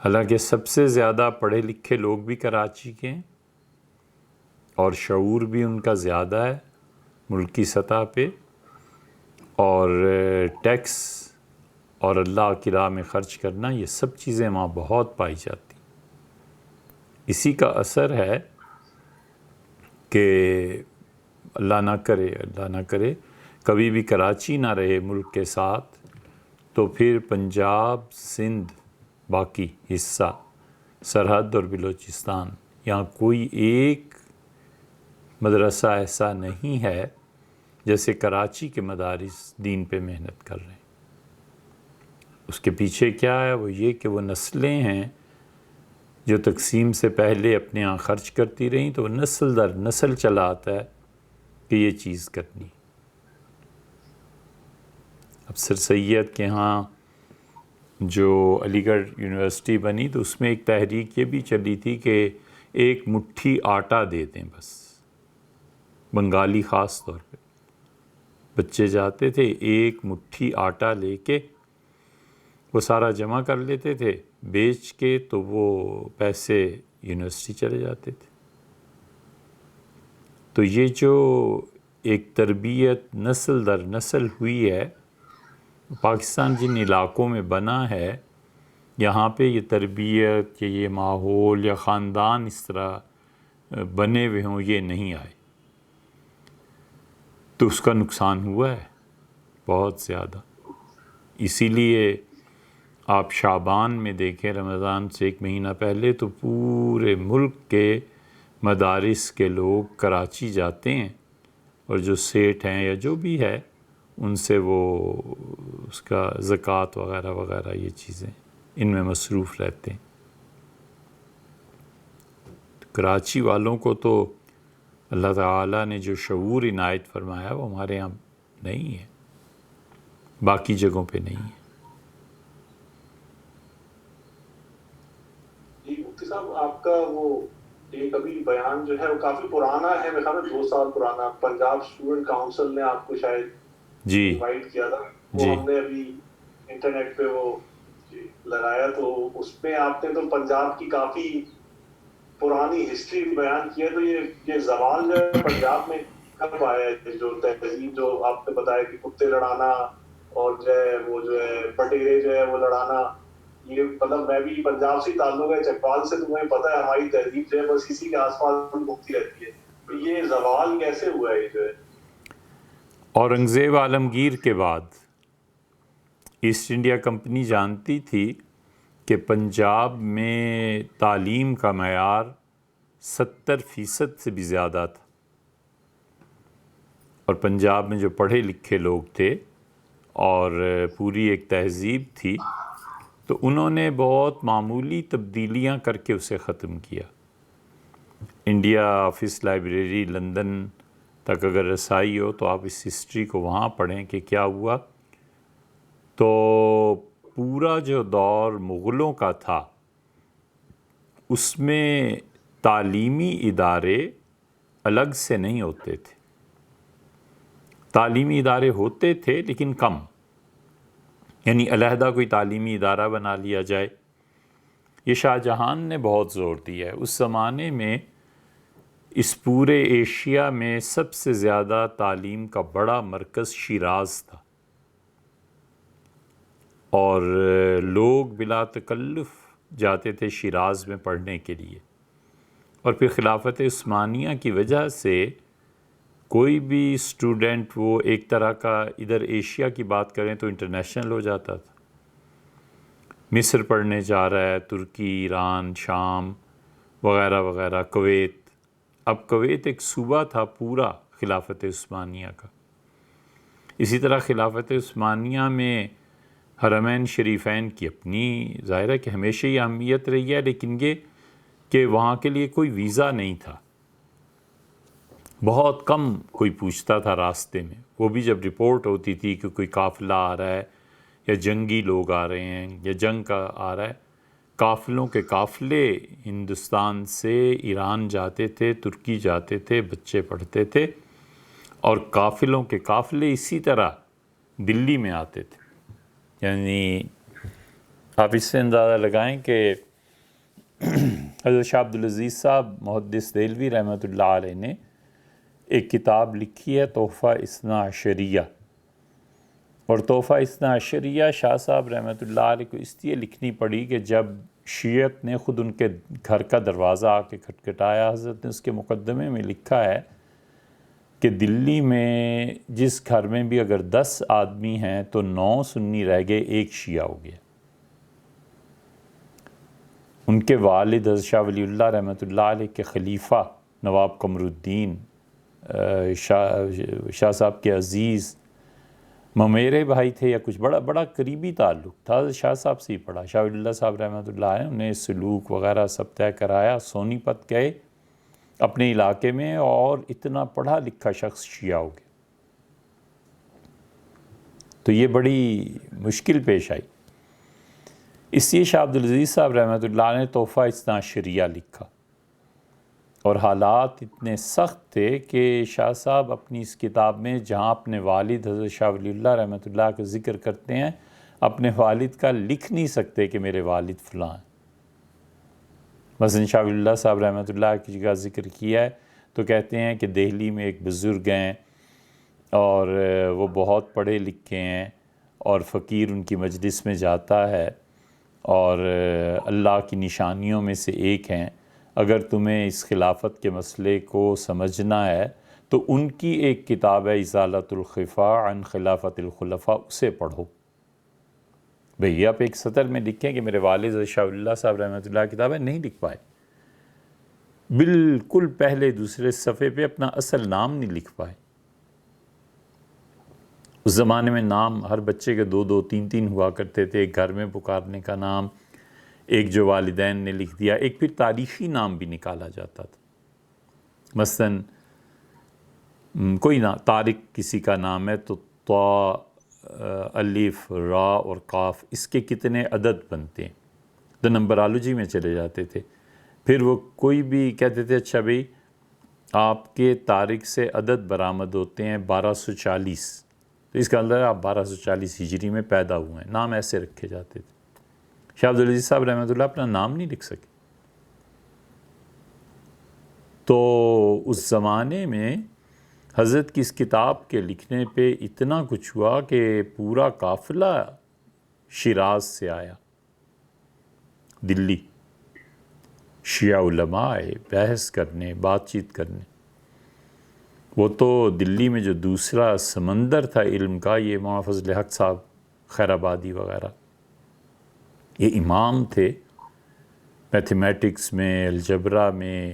حالانکہ سب سے زیادہ پڑھے لکھے لوگ بھی کراچی کے ہیں اور شعور بھی ان کا زیادہ ہے ملکی سطح پہ، اور ٹیکس اور اللہ کی راہ میں خرچ کرنا، یہ سب چیزیں وہاں بہت پائی جاتی. اسی کا اثر ہے کہ اللہ نہ کرے کبھی بھی کراچی نہ رہے ملک کے ساتھ، تو پھر پنجاب، سندھ، باقی حصہ سرحد اور بلوچستان، یہاں کوئی ایک مدرسہ ایسا نہیں ہے جیسے کراچی کے مدارس دین پہ محنت کر رہے ہیں. اس کے پیچھے کیا ہے؟ وہ یہ کہ وہ نسلیں ہیں جو تقسیم سے پہلے اپنے یہاں خرچ کرتی رہیں، تو وہ نسل در نسل چلا آتا ہے کہ یہ چیز کرنی. اب سر سید کے ہاں جو علی گڑھ یونیورسٹی بنی تو اس میں ایک تحریک یہ بھی چلی تھی کہ ایک مٹھی آٹا دے دیں بس. بنگالی خاص طور پہ بچے جاتے تھے، ایک مٹھی آٹا لے کے وہ سارا جمع کر لیتے تھے، بیچ کے تو وہ پیسے یونیورسٹی چلے جاتے تھے. تو یہ جو ایک تربیت نسل در نسل ہوئی ہے، پاکستان جن علاقوں میں بنا ہے یہاں پہ یہ تربیت یا یہ ماحول یا خاندان اس طرح بنے ہوئے ہوں، یہ نہیں آئے، تو اس کا نقصان ہوا ہے بہت زیادہ. اسی لیے آپ شعبان میں دیکھیں، رمضان سے ایک مہینہ پہلے تو پورے ملک کے مدارس کے لوگ کراچی جاتے ہیں، اور جو سیٹھ ہیں یا جو بھی ہے ان سے وہ اس کا زکوٰۃ وغیرہ وغیرہ یہ چیزیں ان میں مصروف رہتے ہیں. کراچی والوں کو تو اللہ تعالیٰ نے جو شعور عنایت فرمایا وہ ہمارے یہاں نہیں ہے، باقی جگہوں پہ نہیں ہے. جی مفتی صاحب، آپ کا وہ ایک ابھی بیان جو ہے وہ کافی پرانا ہے، میرے خیال میں 2 سال پرانا، پنجاب اسٹوڈنٹ کاؤنسل نے آپ کو شاید انوائٹ کیا تھا، وہ ہم نے ابھی انٹرنیٹ پہ وہ لگایا، تو اس میں آپ نے تو پنجاب کی کافی پرانی ہسٹری بیان کی ہے. تو یہ زوال جو ہے پنجاب میں کب آیا ہے؟ جو تہذیب جو آپ نے بتایا کہ کتے لڑانا اور جو ہے وہ جو ہے بٹیرے جو ہے وہ لڑانا، یہ مطلب میں بھی پنجاب سے تعلق ہے، چکوال سے، تمہیں پتہ ہے ہماری تہذیب جو ہے بس اسی کے آس پاس گھومتی رہتی ہے. تو یہ زوال کیسے ہوا ہے؟ یہ جو ہے اورنگزیب عالمگیر کے بعد ایسٹ انڈیا کمپنی جانتی تھی کہ پنجاب میں تعلیم کا معیار 70% سے بھی زیادہ تھا، اور پنجاب میں جو پڑھے لکھے لوگ تھے اور پوری ایک تہذیب تھی، تو انہوں نے بہت معمولی تبدیلیاں کر کے اسے ختم کیا. انڈیا آفس لائبریری لندن تک اگر رسائی ہو تو آپ اس ہسٹری کو وہاں پڑھیں کہ کیا ہوا. تو پورا جو دور مغلوں کا تھا اس میں تعلیمی ادارے الگ سے نہیں ہوتے تھے. تعلیمی ادارے ہوتے تھے لیکن کم، یعنی علیحدہ کوئی تعلیمی ادارہ بنا لیا جائے. یہ شاہ جہان نے بہت زور دیا ہے. اس زمانے میں اس پورے ایشیا میں سب سے زیادہ تعلیم کا بڑا مرکز شیراز تھا، اور لوگ بلا تکلف جاتے تھے شیراز میں پڑھنے کے لیے. اور پھر خلافت عثمانیہ کی وجہ سے کوئی بھی اسٹوڈنٹ وہ ایک طرح کا، ادھر ایشیا کی بات کریں تو انٹرنیشنل ہو جاتا تھا. مصر پڑھنے جا رہا ہے، ترکی، ایران، شام وغیرہ وغیرہ، کویت. اب کویت ایک صوبہ تھا پورا خلافت عثمانیہ کا. اسی طرح خلافت عثمانیہ میں حرمین شریفین کی اپنی ظاہر ہے کہ ہمیشہ ہی اہمیت رہی ہے، لیکن یہ کہ وہاں کے لیے کوئی ویزا نہیں تھا، بہت کم کوئی پوچھتا تھا راستے میں. وہ بھی جب رپورٹ ہوتی تھی کہ کوئی قافلہ آ رہا ہے یا جنگی لوگ آ رہے ہیں یا جنگ کا آ رہا ہے، قافلوں کے قافلے ہندوستان سے ایران جاتے تھے، ترکی جاتے تھے، بچے پڑھتے تھے، اور قافلوں کے قافلے اسی طرح دلی میں آتے تھے. یعنی آپ اس سے اندازہ لگائیں کہ حضرت شاہ عبدالعزیز صاحب محدث دہلوی رحمۃ اللہ علیہ نے ایک کتاب لکھی ہے تحفہ اثنا عشریہ، اور تحفہ اثنا عشریہ شاہ صاحب رحمۃ اللہ علیہ کو اس لیے لکھنی پڑی کہ جب شیعت نے خود ان کے گھر کا دروازہ آ کے کھٹکھٹایا، حضرت نے اس کے مقدمے میں لکھا ہے کہ دلی میں جس گھر میں بھی اگر 10 آدمی ہیں تو 9 سنی رہ گئے، ایک شیعہ ہو گیا۔ ان کے والد حضرت شاہ ولی اللہ رحمۃ اللہ علیہ کے خلیفہ نواب قمر الدین شاہ صاحب کے عزیز ممیرے بھائی تھے، یا کچھ بڑا قریبی تعلق تھا، شاہ صاحب سے ہی پڑھا۔ شاہ ولی اللہ صاحب رحمۃ اللہ علیہ انہیں سلوک وغیرہ سب طے کرایا، سونی پت گئے اپنے علاقے میں، اور اتنا پڑھا لکھا شخص شیعہ ہو گیا۔ تو یہ بڑی مشکل پیش آئی، اس لیے شاہ عبدالعزیز صاحب رحمۃ اللہ علیہ نے تحفہ اثنا عشریہ لکھا، اور حالات اتنے سخت تھے کہ شاہ صاحب اپنی اس کتاب میں جہاں اپنے والد حضرت شاہ ولی اللہ رحمۃ اللہ کا ذکر کرتے ہیں، اپنے والد کا لکھ نہیں سکتے کہ میرے والد فلاں ہیں۔ مثلا شاہ ولی اللہ صاحب رحمۃ اللہ کی جگہ ذکر کیا ہے تو کہتے ہیں کہ دہلی میں ایک بزرگ ہیں اور وہ بہت پڑھے لکھے ہیں، اور فقیر ان کی مجلس میں جاتا ہے، اور اللہ کی نشانیوں میں سے ایک ہیں، اگر تمہیں اس خلافت کے مسئلے کو سمجھنا ہے تو ان کی ایک کتاب ہے ازالۃ الخفاء عن خلافت الخلفاء، اسے پڑھو۔ بھئی آپ ایک سطر میں لکھیں کہ میرے والد شاہ ولی اللہ صاحب رحمۃ اللہ کی کتاب ہے، نہیں لکھ پائے، بالکل پہلے دوسرے صفحے پہ اپنا اصل نام نہیں لکھ پائے۔ اس زمانے میں نام ہر بچے کے 2 3 3 ہوا کرتے تھے، ایک گھر میں پکارنے کا نام، ایک جو والدین نے لکھ دیا، ایک پھر تاریخی نام بھی نکالا جاتا تھا۔ مثلا کوئی طارق کسی کا نام ہے تو طا، الف، را اور قاف، اس کے کتنے عدد بنتے ہیں، تو نمبرالوجی میں چلے جاتے تھے۔ پھر وہ کوئی بھی کہتے تھے اچھا بھئی آپ کے طارق سے عدد برآمد ہوتے ہیں 1240، تو اس کا مطلب ہے آپ 1240 ہجری میں پیدا ہوئے ہیں، نام ایسے رکھے جاتے تھے۔ شاہ عبدالعزیز صاحب رحمۃ اللہ اپنا نام نہیں لکھ سکے۔ تو اس زمانے میں حضرت کی اس کتاب کے لکھنے پہ اتنا کچھ ہوا کہ پورا قافلہ شیراز سے آیا دلی، شیعہ علماء آئے بحث کرنے، بات چیت کرنے۔ وہ تو دلی میں جو دوسرا سمندر تھا علم کا، یہ مولانا فضل حق صاحب خیر آبادی وغیرہ، یہ امام تھے میتھمیٹکس میں، الجبرا میں،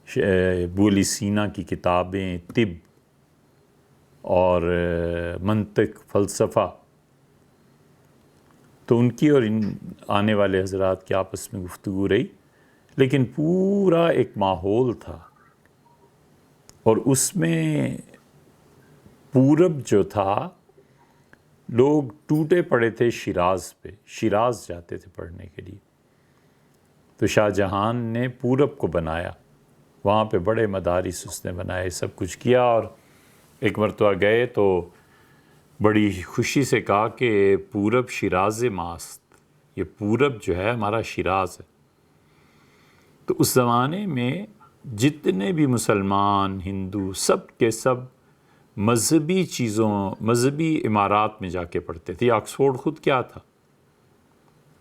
ابو علی سینا کی کتابیں، طب اور منطق، فلسفہ، تو ان کی اور ان آنے والے حضرات کی آپس میں گفتگو رہی، لیکن پورا ایک ماحول تھا، اور اس میں پورب جو تھا لوگ ٹوٹے پڑے تھے شیراز پہ، شیراز جاتے تھے پڑھنے کے لیے۔ تو شاہ جہان نے پورب کو بنایا، وہاں پہ بڑے مدارس اس نے بنائے، سب کچھ کیا، اور ایک مرتبہ گئے تو بڑی خوشی سے کہا کہ پورب شیراز ماست، یہ پورب جو ہے ہمارا شیراز ہے۔ تو اس زمانے میں جتنے بھی مسلمان، ہندو، سب کے سب مذہبی چیزوں، مذہبی عمارات میں جا کے پڑھتے تھے۔ آکسفورڈ خود کیا تھا؟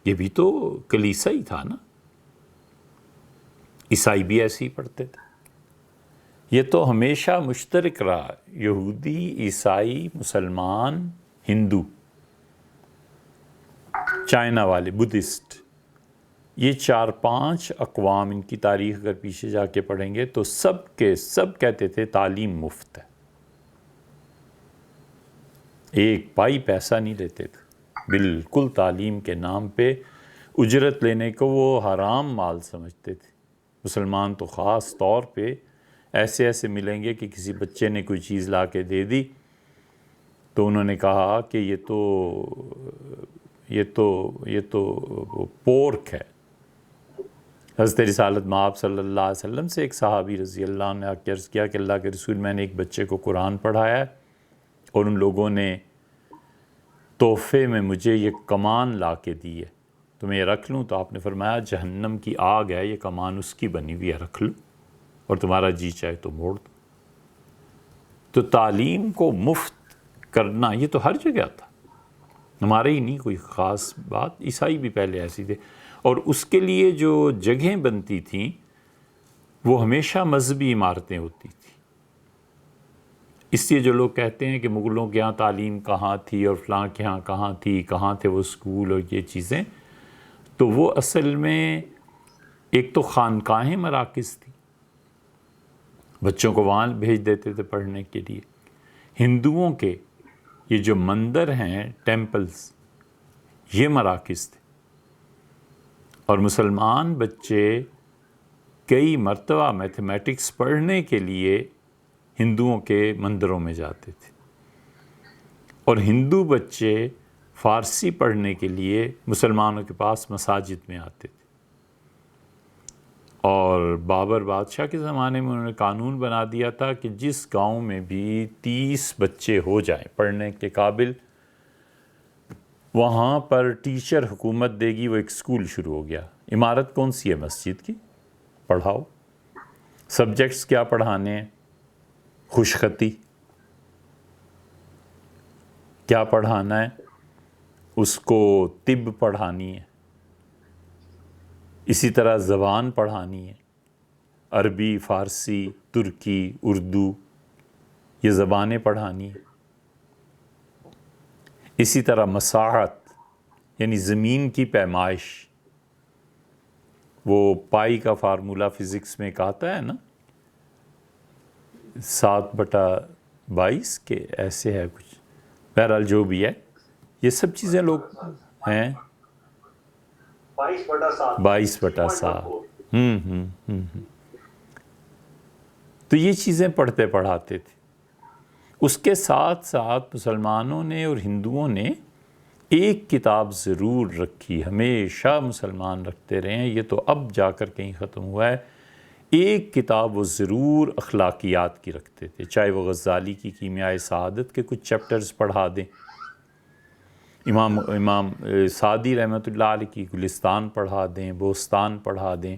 یہ بھی تو کلیسا ہی تھا نا، عیسائی بھی ایسے ہی پڑھتے تھے۔ یہ تو ہمیشہ مشترک رہا، یہودی، عیسائی، مسلمان، ہندو، چائنا والے، بدھسٹ، یہ 4-5 اقوام، ان کی تاریخ اگر پیچھے جا کے پڑھیں گے تو سب کے سب کہتے تھے تعلیم مفت ہے، ایک پائی پیسہ نہیں لیتے تھے، بالکل تعلیم کے نام پہ اجرت لینے کو وہ حرام مال سمجھتے تھے۔ مسلمان تو خاص طور پہ ایسے ایسے ملیں گے کہ کسی بچے نے کوئی چیز لا کے دے دی تو انہوں نے کہا کہ یہ تو پورک ہے۔ حضرت رسالت مآب صلی اللہ علیہ وسلم سے ایک صحابی رضی اللہ عنہ نے آ کے عرض کیا کہ اللہ کے رسول، میں نے ایک بچے کو قرآن پڑھایا ہے اور ان لوگوں نے تحفے میں مجھے یہ کمان لا کے دی ہے، تمہیں یہ رکھ لوں، تو آپ نے فرمایا جہنم کی آگ ہے، یہ کمان اس کی بنی ہوئی ہے، رکھ لو، اور تمہارا جی چاہے تو موڑ دو۔ تو تعلیم کو مفت کرنا یہ تو ہر جگہ تھا، ہمارے ہی نہیں کوئی خاص بات، عیسائی بھی پہلے ایسی تھے، اور اس کے لیے جو جگہیں بنتی تھیں وہ ہمیشہ مذہبی عمارتیں ہوتی تھیں۔ اس لیے جو لوگ کہتے ہیں کہ مغلوں کے ہاں تعلیم کہاں تھی اور فلاں کے ہاں کہاں تھی، کہاں تھے وہ اسکول اور یہ چیزیں، تو وہ اصل میں ایک تو خانقاہیں مراکز تھی، بچوں کو وہاں بھیج دیتے تھے پڑھنے کے لیے۔ ہندوؤں کے یہ جو مندر ہیں ٹیمپلز، یہ مراکز تھے، اور مسلمان بچے کئی مرتبہ میتھمیٹکس پڑھنے کے لیے ہندوؤں کے مندروں میں جاتے تھے، اور ہندو بچے فارسی پڑھنے کے لیے مسلمانوں کے پاس مساجد میں آتے تھے۔ اور بابر بادشاہ کے زمانے میں انہوں نے قانون بنا دیا تھا کہ جس گاؤں میں بھی 30 بچے ہو جائیں پڑھنے کے قابل، وہاں پر ٹیچر حکومت دے گی، وہ ایک اسکول شروع ہو گیا۔ عمارت کون سی ہے؟ مسجد کی، پڑھاؤ۔ سبجیکٹس کیا پڑھانے ہیں؟ خوش خطی کیا پڑھانا ہے؟ اس کو طب پڑھانی ہے، اسی طرح زبان پڑھانی ہے، عربی، فارسی، ترکی، اردو، یہ زبانیں پڑھانی ہیں۔ اسی طرح مساحت یعنی زمین کی پیمائش، وہ پائی کا فارمولہ فزکس میں ایک آتا ہے نا، 7/22 کے ایسے ہے کچھ، بہرحال جو بھی ہے، یہ سب چیزیں لوگ ہیں 22/7 تو یہ چیزیں پڑھتے پڑھاتے تھے۔ اس کے ساتھ ساتھ مسلمانوں نے اور ہندوؤں نے ایک کتاب ضرور رکھی، ہمیشہ مسلمان رکھتے رہے ہیں، یہ تو اب جا کر کہیں ختم ہوا ہے۔ ایک کتاب وہ ضرور اخلاقیات کی رکھتے تھے، چاہے وہ غزالی کی کیمیائے سعادت کے کچھ چیپٹرز پڑھا دیں، امام سعدی رحمۃ اللہ علیہ کی گلستان پڑھا دیں، بوستان پڑھا دیں،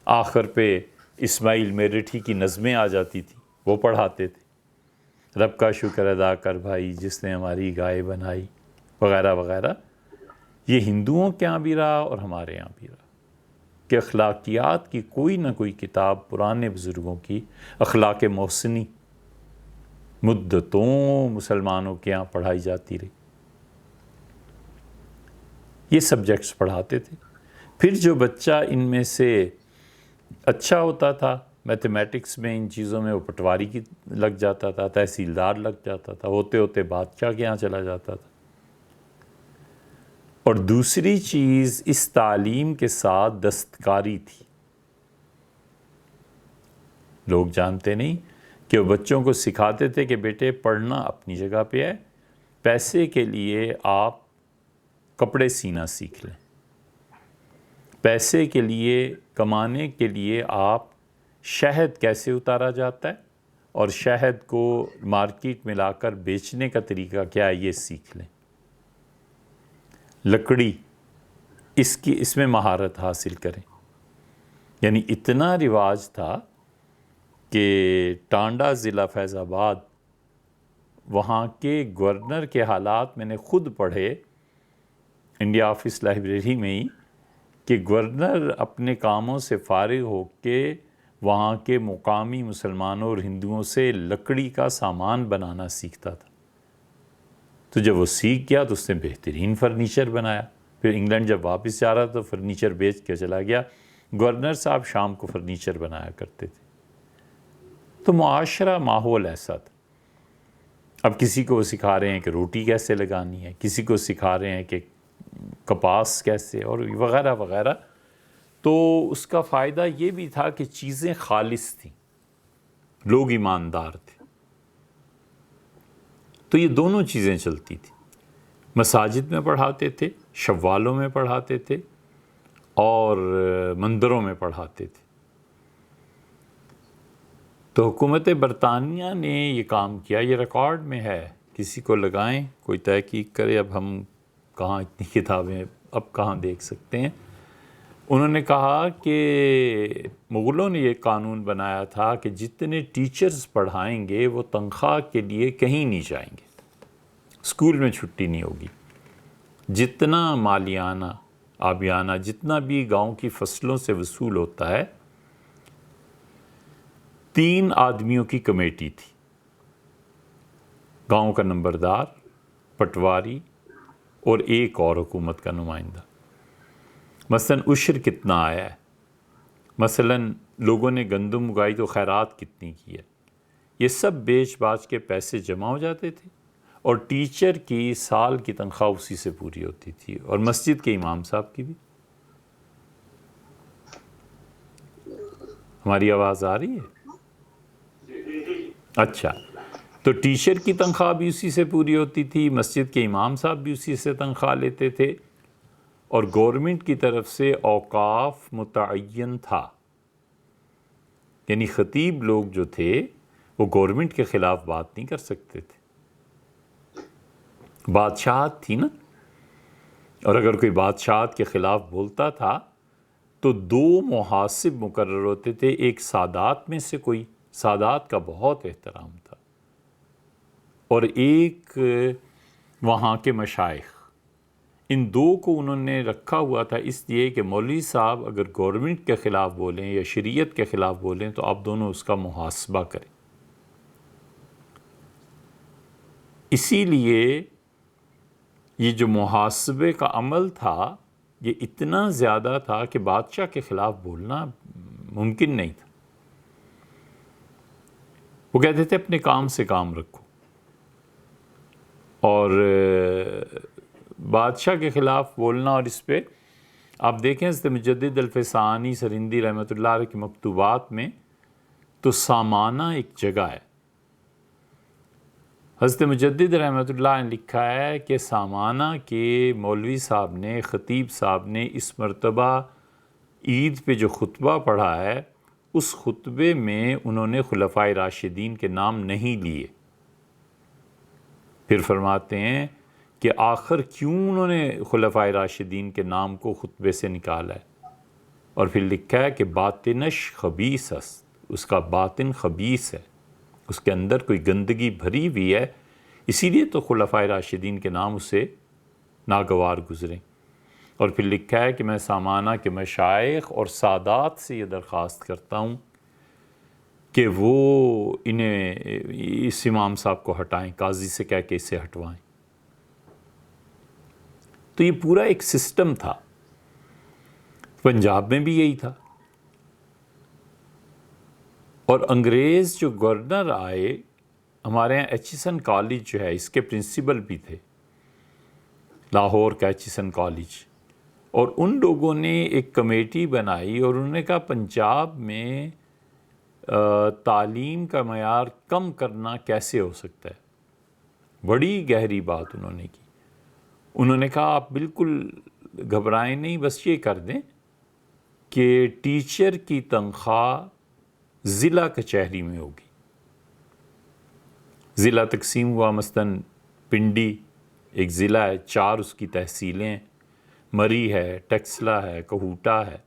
آخر پہ اسماعیل میرٹھی کی نظمیں آ جاتی تھیں، وہ پڑھاتے تھے، رب کا شکر ادا کر بھائی جس نے ہماری گائے بنائی، وغیرہ وغیرہ۔ یہ ہندوؤں کے یہاں بھی رہا اور ہمارے یہاں بھی رہا کہ اخلاقیات کی کوئی نہ کوئی کتاب پرانے بزرگوں کی، اخلاق محسنی، مدتوں مسلمانوں کے یہاں پڑھائی جاتی رہی۔ یہ سبجیکٹس پڑھاتے تھے۔ پھر جو بچہ ان میں سے اچھا ہوتا تھا میتھمیٹکس میں، ان چیزوں میں، وہ پٹواری کی لگ جاتا تھا، تحصیلدار لگ جاتا تھا، ہوتے ہوتے بادشاہ کے یہاں چلا جاتا تھا۔ اور دوسری چیز اس تعلیم کے ساتھ دستکاری تھی۔ لوگ جانتے نہیں کہ وہ بچوں کو سکھاتے تھے کہ بیٹے پڑھنا اپنی جگہ پہ ہے، پیسے کے لیے آپ کپڑے سینا سیکھ لیں، پیسے کے لیے، کمانے کے لیے آپ شہد کیسے اتارا جاتا ہے اور شہد کو مارکیٹ میں لا کر بیچنے کا طریقہ کیا ہے یہ سیکھ لیں۔ لکڑی، اس میں مہارت حاصل کریں۔ یعنی اتنا رواج تھا کہ ٹانڈا ضلع فیض آباد، وہاں کے گورنر کے حالات میں نے خود پڑھے انڈیا آفس لائبریری میں ہی، کہ گورنر اپنے کاموں سے فارغ ہو کے وہاں کے مقامی مسلمانوں اور ہندوؤں سے لکڑی کا سامان بنانا سیکھتا تھا۔ تو جب وہ سیکھ گیا تو اس نے بہترین فرنیچر بنایا، پھر انگلینڈ جب واپس جا رہا تو فرنیچر بیچ کے چلا گیا۔ گورنر صاحب شام کو فرنیچر بنایا کرتے تھے۔ تو معاشرہ، ماحول ایسا تھا۔ اب کسی کو وہ سکھا رہے ہیں کہ روٹی کیسے لگانی ہے، کسی کو سکھا رہے ہیں کہ کپاس کیسے، اور وغیرہ وغیرہ۔ تو اس کا فائدہ یہ بھی تھا کہ چیزیں خالص تھیں، لوگ ایماندار تھے۔ تو یہ دونوں چیزیں چلتی تھیں، مساجد میں پڑھاتے تھے، شوالوں میں پڑھاتے تھے، اور مندروں میں پڑھاتے تھے۔ تو حکومت برطانیہ نے یہ کام کیا، یہ ریکارڈ میں ہے، کسی کو لگائیں، کوئی تحقیق کرے۔ اب ہم کہاں اتنی کتابیں اب کہاں دیکھ سکتے ہیں. انہوں نے کہا کہ مغلوں نے یہ قانون بنایا تھا کہ جتنے ٹیچرز پڑھائیں گے وہ تنخواہ کے لیے کہیں نہیں جائیں گے, اسکول میں چھٹی نہیں ہوگی. جتنا مالیانہ آبیانہ جتنا بھی گاؤں کی فصلوں سے وصول ہوتا ہے, 3 آدمیوں کی کمیٹی تھی, گاؤں کا نمبردار, پٹواری اور ایک اور حکومت کا نمائندہ. مثلاً عشر کتنا آیا ہے, مثلاً لوگوں نے گندم اگائی تو خیرات کتنی کی ہے, یہ سب بیچ باچ کے پیسے جمع ہو جاتے تھے, اور ٹیچر کی سال کی تنخواہ اسی سے پوری ہوتی تھی, اور مسجد کے امام صاحب کی بھی. ہماری آواز آ رہی ہے؟ اچھا, تو ٹیچر کی تنخواہ بھی اسی سے پوری ہوتی تھی, مسجد کے امام صاحب بھی اسی سے تنخواہ لیتے تھے, اور گورنمنٹ کی طرف سے اوقاف متعین تھا. یعنی خطیب لوگ جو تھے وہ گورنمنٹ کے خلاف بات نہیں کر سکتے تھے, بادشاہت تھی نا, اور اگر کوئی بادشاہت کے خلاف بولتا تھا تو 2 محاسب مقرر ہوتے تھے, ایک سادات میں سے کوئی, سادات کا بہت احترام تھا, اور ایک وہاں کے مشائخ. ان 2 کو انہوں نے رکھا ہوا تھا اس لیے کہ مولوی صاحب اگر گورنمنٹ کے خلاف بولیں یا شریعت کے خلاف بولیں تو آپ دونوں اس کا محاسبہ کریں. اسی لیے یہ جو محاسبے کا عمل تھا یہ اتنا زیادہ تھا کہ بادشاہ کے خلاف بولنا ممکن نہیں تھا. وہ کہتے تھے اپنے کام سے کام رکھو, اور بادشاہ کے خلاف بولنا. اور اس پہ آپ دیکھیں حضرت مجدد الفسانی سرہندی رحمۃ اللہ علیہ کی مکتوبات میں تو سامانہ ایک جگہ ہے. حضرت مجدد رحمۃ اللہ نے لکھا ہے کہ سامانہ کے مولوی صاحب نے, خطیب صاحب نے اس مرتبہ عید پہ جو خطبہ پڑھا ہے اس خطبے میں انہوں نے خلفائے راشدین کے نام نہیں لیے. پھر فرماتے ہیں کہ آخر کیوں انہوں نے خلفائے راشدین کے نام کو خطبے سے نکالا ہے, اور پھر لکھا ہے کہ باطنش خبیث است, اس کا باطن خبیث ہے, اس کے اندر کوئی گندگی بھری ہوئی ہے, اسی لیے تو خلفائے راشدین کے نام اسے ناگوار گزریں. اور پھر لکھا ہے کہ میں سامانہ کے مشائخ اور سادات سے یہ درخواست کرتا ہوں کہ وہ انہیں اس امام صاحب کو ہٹائیں, قاضی سے کہہ کے اسے ہٹوائیں. تو یہ پورا ایک سسٹم تھا. پنجاب میں بھی یہی تھا, اور انگریز جو گورنر آئے, ہمارے یہاں ایچیسن کالج جو ہے اس کے پرنسپل بھی تھے, لاہور کا ایچیسن کالج, اور ان لوگوں نے ایک کمیٹی بنائی اور انہوں نے کہا پنجاب میں تعلیم کا معیار کم کرنا کیسے ہو سکتا ہے. بڑی گہری بات انہوں نے کی. انہوں نے کہا آپ بالکل گھبرائیں نہیں, بس یہ کر دیں کہ ٹیچر کی تنخواہ ضلع کچہری میں ہوگی. ضلع تقسیم ہوا, مثلاً پنڈی ایک ضلع ہے, 4 اس کی تحصیلیں, مری ہے, ٹیکسلا ہے, کہوٹا ہے.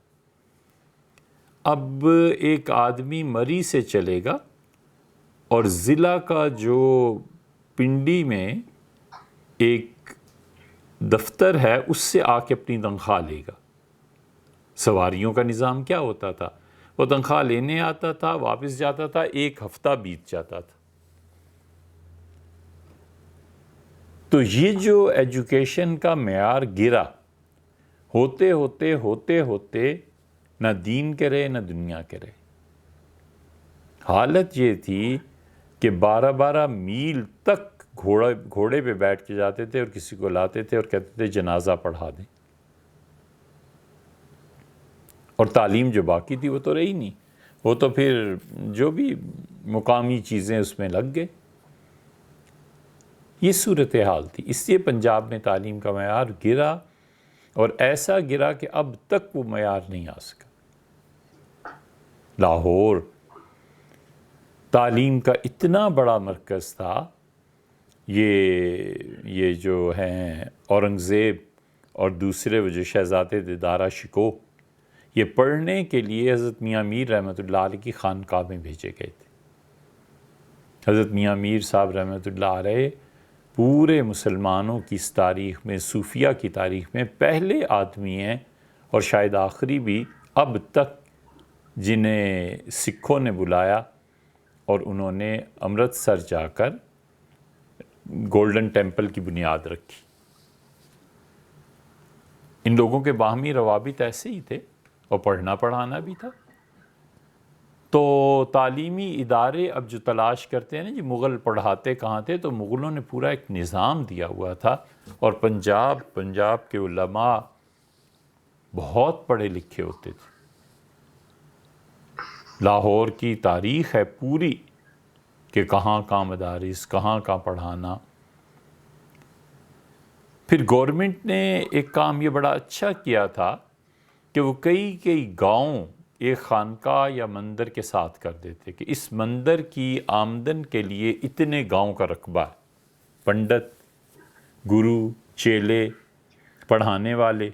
اب ایک آدمی مری سے چلے گا اور ضلع کا جو پنڈی میں ایک دفتر ہے اس سے آ کے اپنی تنخواہ لے گا. سواریوں کا نظام کیا ہوتا تھا, وہ تنخواہ لینے آتا تھا, واپس جاتا تھا, 1 ہفتہ بیت جاتا تھا. تو یہ جو ایجوکیشن کا معیار گرا, ہوتے ہوتے ہوتے ہوتے نہ دین کے رہے نہ دنیا کے رہے. حالت یہ تھی کہ 12 میل تک گھوڑے پہ بیٹھ کے جاتے تھے اور کسی کو لاتے تھے اور کہتے تھے جنازہ پڑھا دیں. اور تعلیم جو باقی تھی وہ تو رہی نہیں, وہ تو پھر جو بھی مقامی چیزیں اس میں لگ گئے. یہ صورتحال تھی. اس لیے پنجاب میں تعلیم کا معیار گرا, اور ایسا گرا کہ اب تک وہ معیار نہیں آ سکا. لاہور تعلیم کا اتنا بڑا مرکز تھا. یہ جو ہیں اورنگزیب اور دوسرے وہ جو شہزادے تھے دارا شکوہ، یہ پڑھنے کے لیے حضرت میاں میر رحمۃ اللہ علیہ کی خانقاہ میں بھیجے گئے تھے۔ حضرت میاں میر صاحب رحمۃ اللہ علیہ پورے مسلمانوں کی اس تاریخ میں، صوفیہ کی تاریخ میں پہلے آدمی ہیں، اور شاید آخری بھی اب تک، جنہیں سکھوں نے بلایا اور انہوں نے امرتسر جا کر گولڈن ٹیمپل کی بنیاد رکھی۔ ان لوگوں کے باہمی روابط ایسے ہی تھے، اور پڑھنا پڑھانا بھی تھا۔ تو تعلیمی ادارے اب جو تلاش کرتے ہیں نا جی مغل پڑھاتے کہاں تھے، تو مغلوں نے پورا ایک نظام دیا ہوا تھا، اور پنجاب کے علماء بہت پڑھے لکھے ہوتے تھے۔ لاہور کی تاریخ ہے پوری کہ کہاں کہاں مدارس، کہاں کہاں پڑھانا۔ پھر گورنمنٹ نے ایک کام یہ بڑا اچھا کیا تھا کہ وہ کئی گاؤں ایک خانقاہ یا مندر کے ساتھ کر دیتے کہ اس مندر کی آمدن کے لیے اتنے گاؤں کا رقبہ ہے، پنڈت، گرو، چیلے، پڑھانے والے،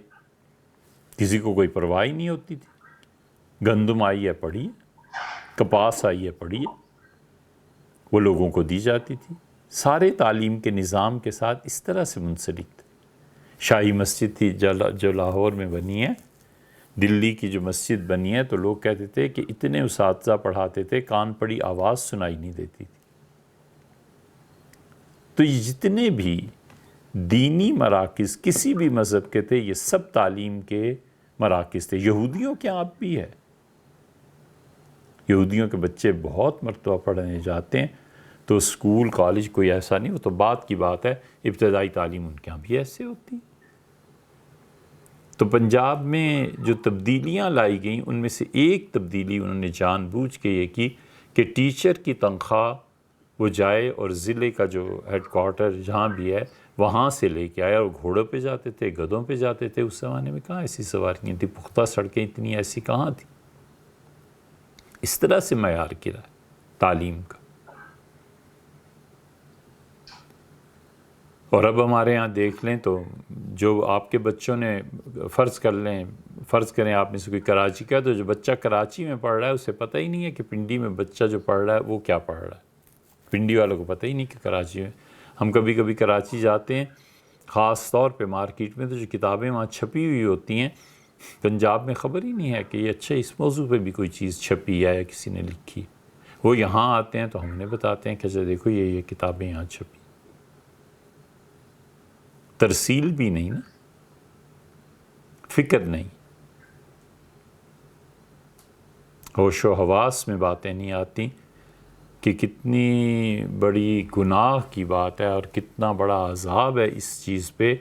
کسی کو کوئی پرواہ ہی نہیں ہوتی تھی۔ گندم آئی ہے پڑھیے، کپاس آئی ہے پڑھیے، وہ لوگوں کو دی جاتی تھی۔ سارے تعلیم کے نظام کے ساتھ اس طرح سے منسلک تھے۔ شاہی مسجد تھی جو لاہور میں بنی ہے، دلی کی جو مسجد بنی ہے، تو لوگ کہتے تھے کہ اتنے اساتذہ پڑھاتے تھے کان پڑی آواز سنائی نہیں دیتی تھی۔ تو یہ جتنے بھی دینی مراکز کسی بھی مذہب کے تھے، یہ سب تعلیم کے مراکز تھے۔ یہودیوں کے آپ بھی ہے، یہودیوں کے بچے بہت مرتبہ پڑھنے جاتے ہیں، تو اسکول کالج کوئی ایسا نہیں، وہ تو بعد کی بات ہے، ابتدائی تعلیم ان کے ہاں بھی ایسے ہوتی۔ تو پنجاب میں جو تبدیلیاں لائی گئیں، ان میں سے ایک تبدیلی انہوں نے جان بوجھ کے یہ کی کہ ٹیچر کی تنخواہ وہ جائے اور ضلع کا جو ہیڈ کوارٹر جہاں بھی ہے وہاں سے لے کے آیا، اور گھوڑوں پہ جاتے تھے، گدھوں پہ جاتے تھے۔ اس زمانے میں کہاں ایسی سواریاں تھیں، پختہ سڑکیں اتنی ایسی کہاں تھیں۔ اس طرح سے معیار گرا ہے تعلیم کا۔ اور اب ہمارے ہاں دیکھ لیں تو جو آپ کے بچوں نے فرض کریں آپ میں سے کوئی کراچی کا ہے، تو جو بچہ کراچی میں پڑھ رہا ہے اسے پتہ ہی نہیں ہے کہ پنڈی میں بچہ جو پڑھ رہا ہے وہ کیا پڑھ رہا ہے۔ پنڈی والوں کو پتہ ہی نہیں کہ کراچی میں، ہم کبھی کبھی کراچی جاتے ہیں خاص طور پہ مارکیٹ میں، تو جو کتابیں وہاں چھپی ہوئی ہوتی ہیں پنجاب میں خبر ہی نہیں ہے کہ یہ اچھا اس موضوع پہ بھی کوئی چیز چھپی ہے یا کسی نے لکھی۔ وہ یہاں آتے ہیں تو ہم انہیں بتاتے ہیں کہ اچھا دیکھو یہ کتابیں یہاں چھپی۔ ترسیل بھی نہیں نا، فکر نہیں، ہوش و حواس میں باتیں نہیں آتی کہ کتنی بڑی گناہ کی بات ہے اور کتنا بڑا عذاب ہے اس چیز پہ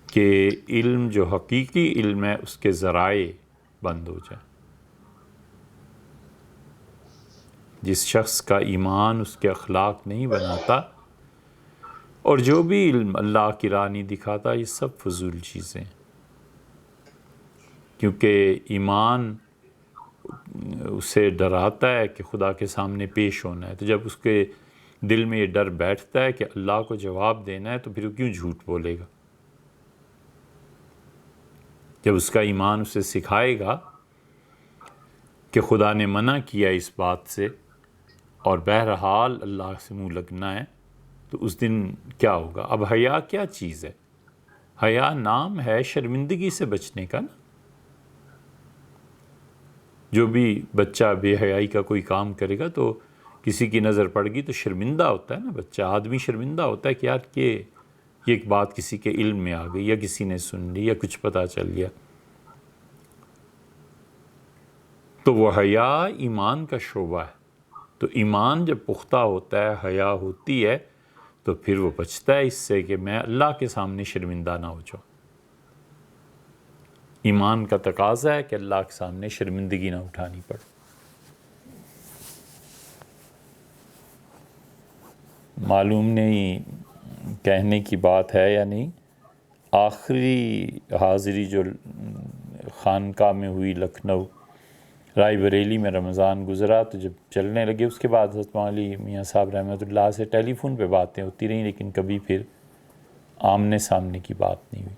کہ علم جو حقیقی علم ہے اس کے ذرائع بند ہو جائیں۔ جس شخص کا ایمان اس کے اخلاق نہیں بناتا، اور جو بھی علم اللہ کی راہ نہیں دکھاتا، یہ سب فضول چیزیں، کیونکہ ایمان اسے ڈراتا ہے کہ خدا کے سامنے پیش ہونا ہے۔ تو جب اس کے دل میں یہ ڈر بیٹھتا ہے کہ اللہ کو جواب دینا ہے، تو پھر وہ کیوں جھوٹ بولے گا؟ جب اس کا ایمان اسے سکھائے گا کہ خدا نے منع کیا اس بات سے، اور بہرحال اللہ سے منہ لگنا ہے، تو اس دن کیا ہوگا؟ اب حیا کیا چیز ہے؟ حیا نام ہے شرمندگی سے بچنے کا نا۔ جو بھی بچہ بے حیائی کا کوئی کام کرے گا تو کسی کی نظر پڑ گئی تو شرمندہ ہوتا ہے نا بچہ، آدمی شرمندہ ہوتا ہے کہ یار یہ ایک بات کسی کے علم میں آ گئی، یا کسی نے سن لی، یا کچھ پتہ چل گیا۔ تو وہ حیا ایمان کا شعبہ ہے۔ تو ایمان جب پختہ ہوتا ہے، حیا ہوتی ہے، تو پھر وہ بچتا ہے اس سے کہ میں اللہ کے سامنے شرمندہ نہ ہو جاؤں۔ ایمان کا تقاضا ہے کہ اللہ کے سامنے شرمندگی نہ اٹھانی پڑے۔ معلوم نہیں کہنے کی بات ہے یا نہیں، آخری حاضری جو خانقاہ میں ہوئی لکھنؤ رائے بریلی میں رمضان گزرا، تو جب چلنے لگے اس کے بعد حضرت مولانا میاں صاحب رحمۃ اللہ سے ٹیلی فون پہ باتیں ہوتی رہیں، لیکن کبھی پھر آمنے سامنے کی بات نہیں ہوئی۔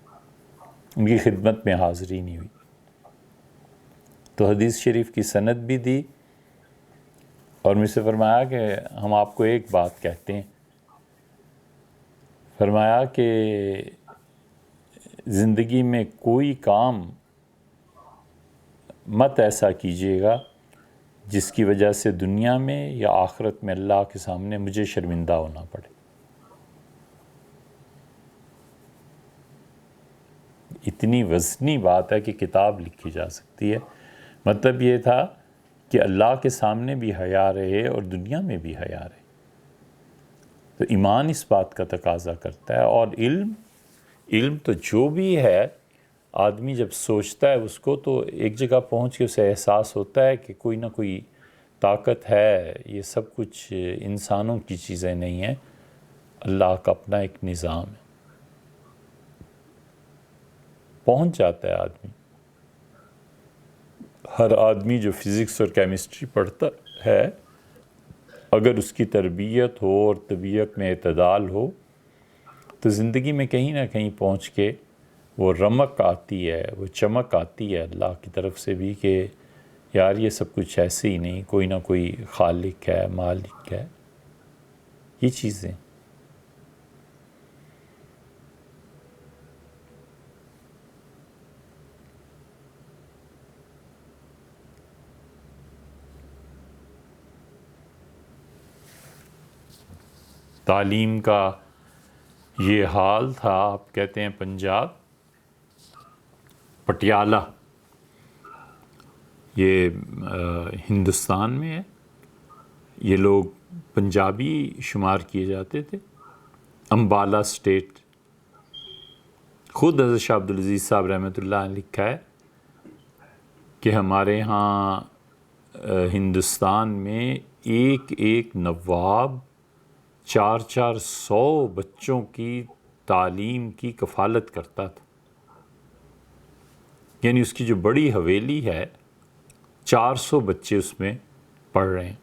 ان کی خدمت میں حاضری نہیں ہوئی۔ تو حدیث شریف کی سند بھی دی اور مجھ سے فرمایا کہ ہم آپ کو ایک بات کہتے ہیں، فرمایا کہ زندگی میں کوئی کام مت ایسا کیجیے گا جس کی وجہ سے دنیا میں یا آخرت میں اللہ کے سامنے مجھے شرمندہ ہونا پڑے۔ اتنی وزنی بات ہے کہ کتاب لکھی جا سکتی ہے۔ مطلب یہ تھا کہ اللہ کے سامنے بھی حیا رہے اور دنیا میں بھی حیا رہے۔ تو ایمان اس بات کا تقاضا کرتا ہے، اور علم تو جو بھی ہے، آدمی جب سوچتا ہے اس کو تو ایک جگہ پہنچ کے اسے احساس ہوتا ہے کہ کوئی نہ کوئی طاقت ہے، یہ سب کچھ انسانوں کی چیزیں نہیں ہیں، اللہ کا اپنا ایک نظام ہے۔ پہنچ جاتا ہے آدمی۔ ہر آدمی جو فزکس اور کیمسٹری پڑھتا ہے، اگر اس کی تربیت ہو اور طبیعت میں اعتدال ہو تو زندگی میں کہیں نہ کہیں پہنچ کے وہ رمق آتی ہے، وہ چمک آتی ہے اللہ کی طرف سے بھی کہ یار یہ سب کچھ ایسے ہی نہیں، کوئی نہ کوئی خالق ہے، مالک ہے، یہ چیزیں۔ تعلیم کا یہ حال تھا، آپ کہتے ہیں پنجاب، پٹیالہ، یہ ہندوستان میں ہے، یہ لوگ پنجابی شمار کیے جاتے تھے۔ امبالہ سٹیٹ، خود حضرت شاہ عبدالعزیز صاحب رحمۃ اللہ نے لکھا ہے کہ ہمارے ہاں ہندوستان میں ایک نواب 400 بچوں کی تعلیم کی کفالت کرتا تھا، یعنی اس کی جو بڑی حویلی ہے 400 بچے اس میں پڑھ رہے ہیں،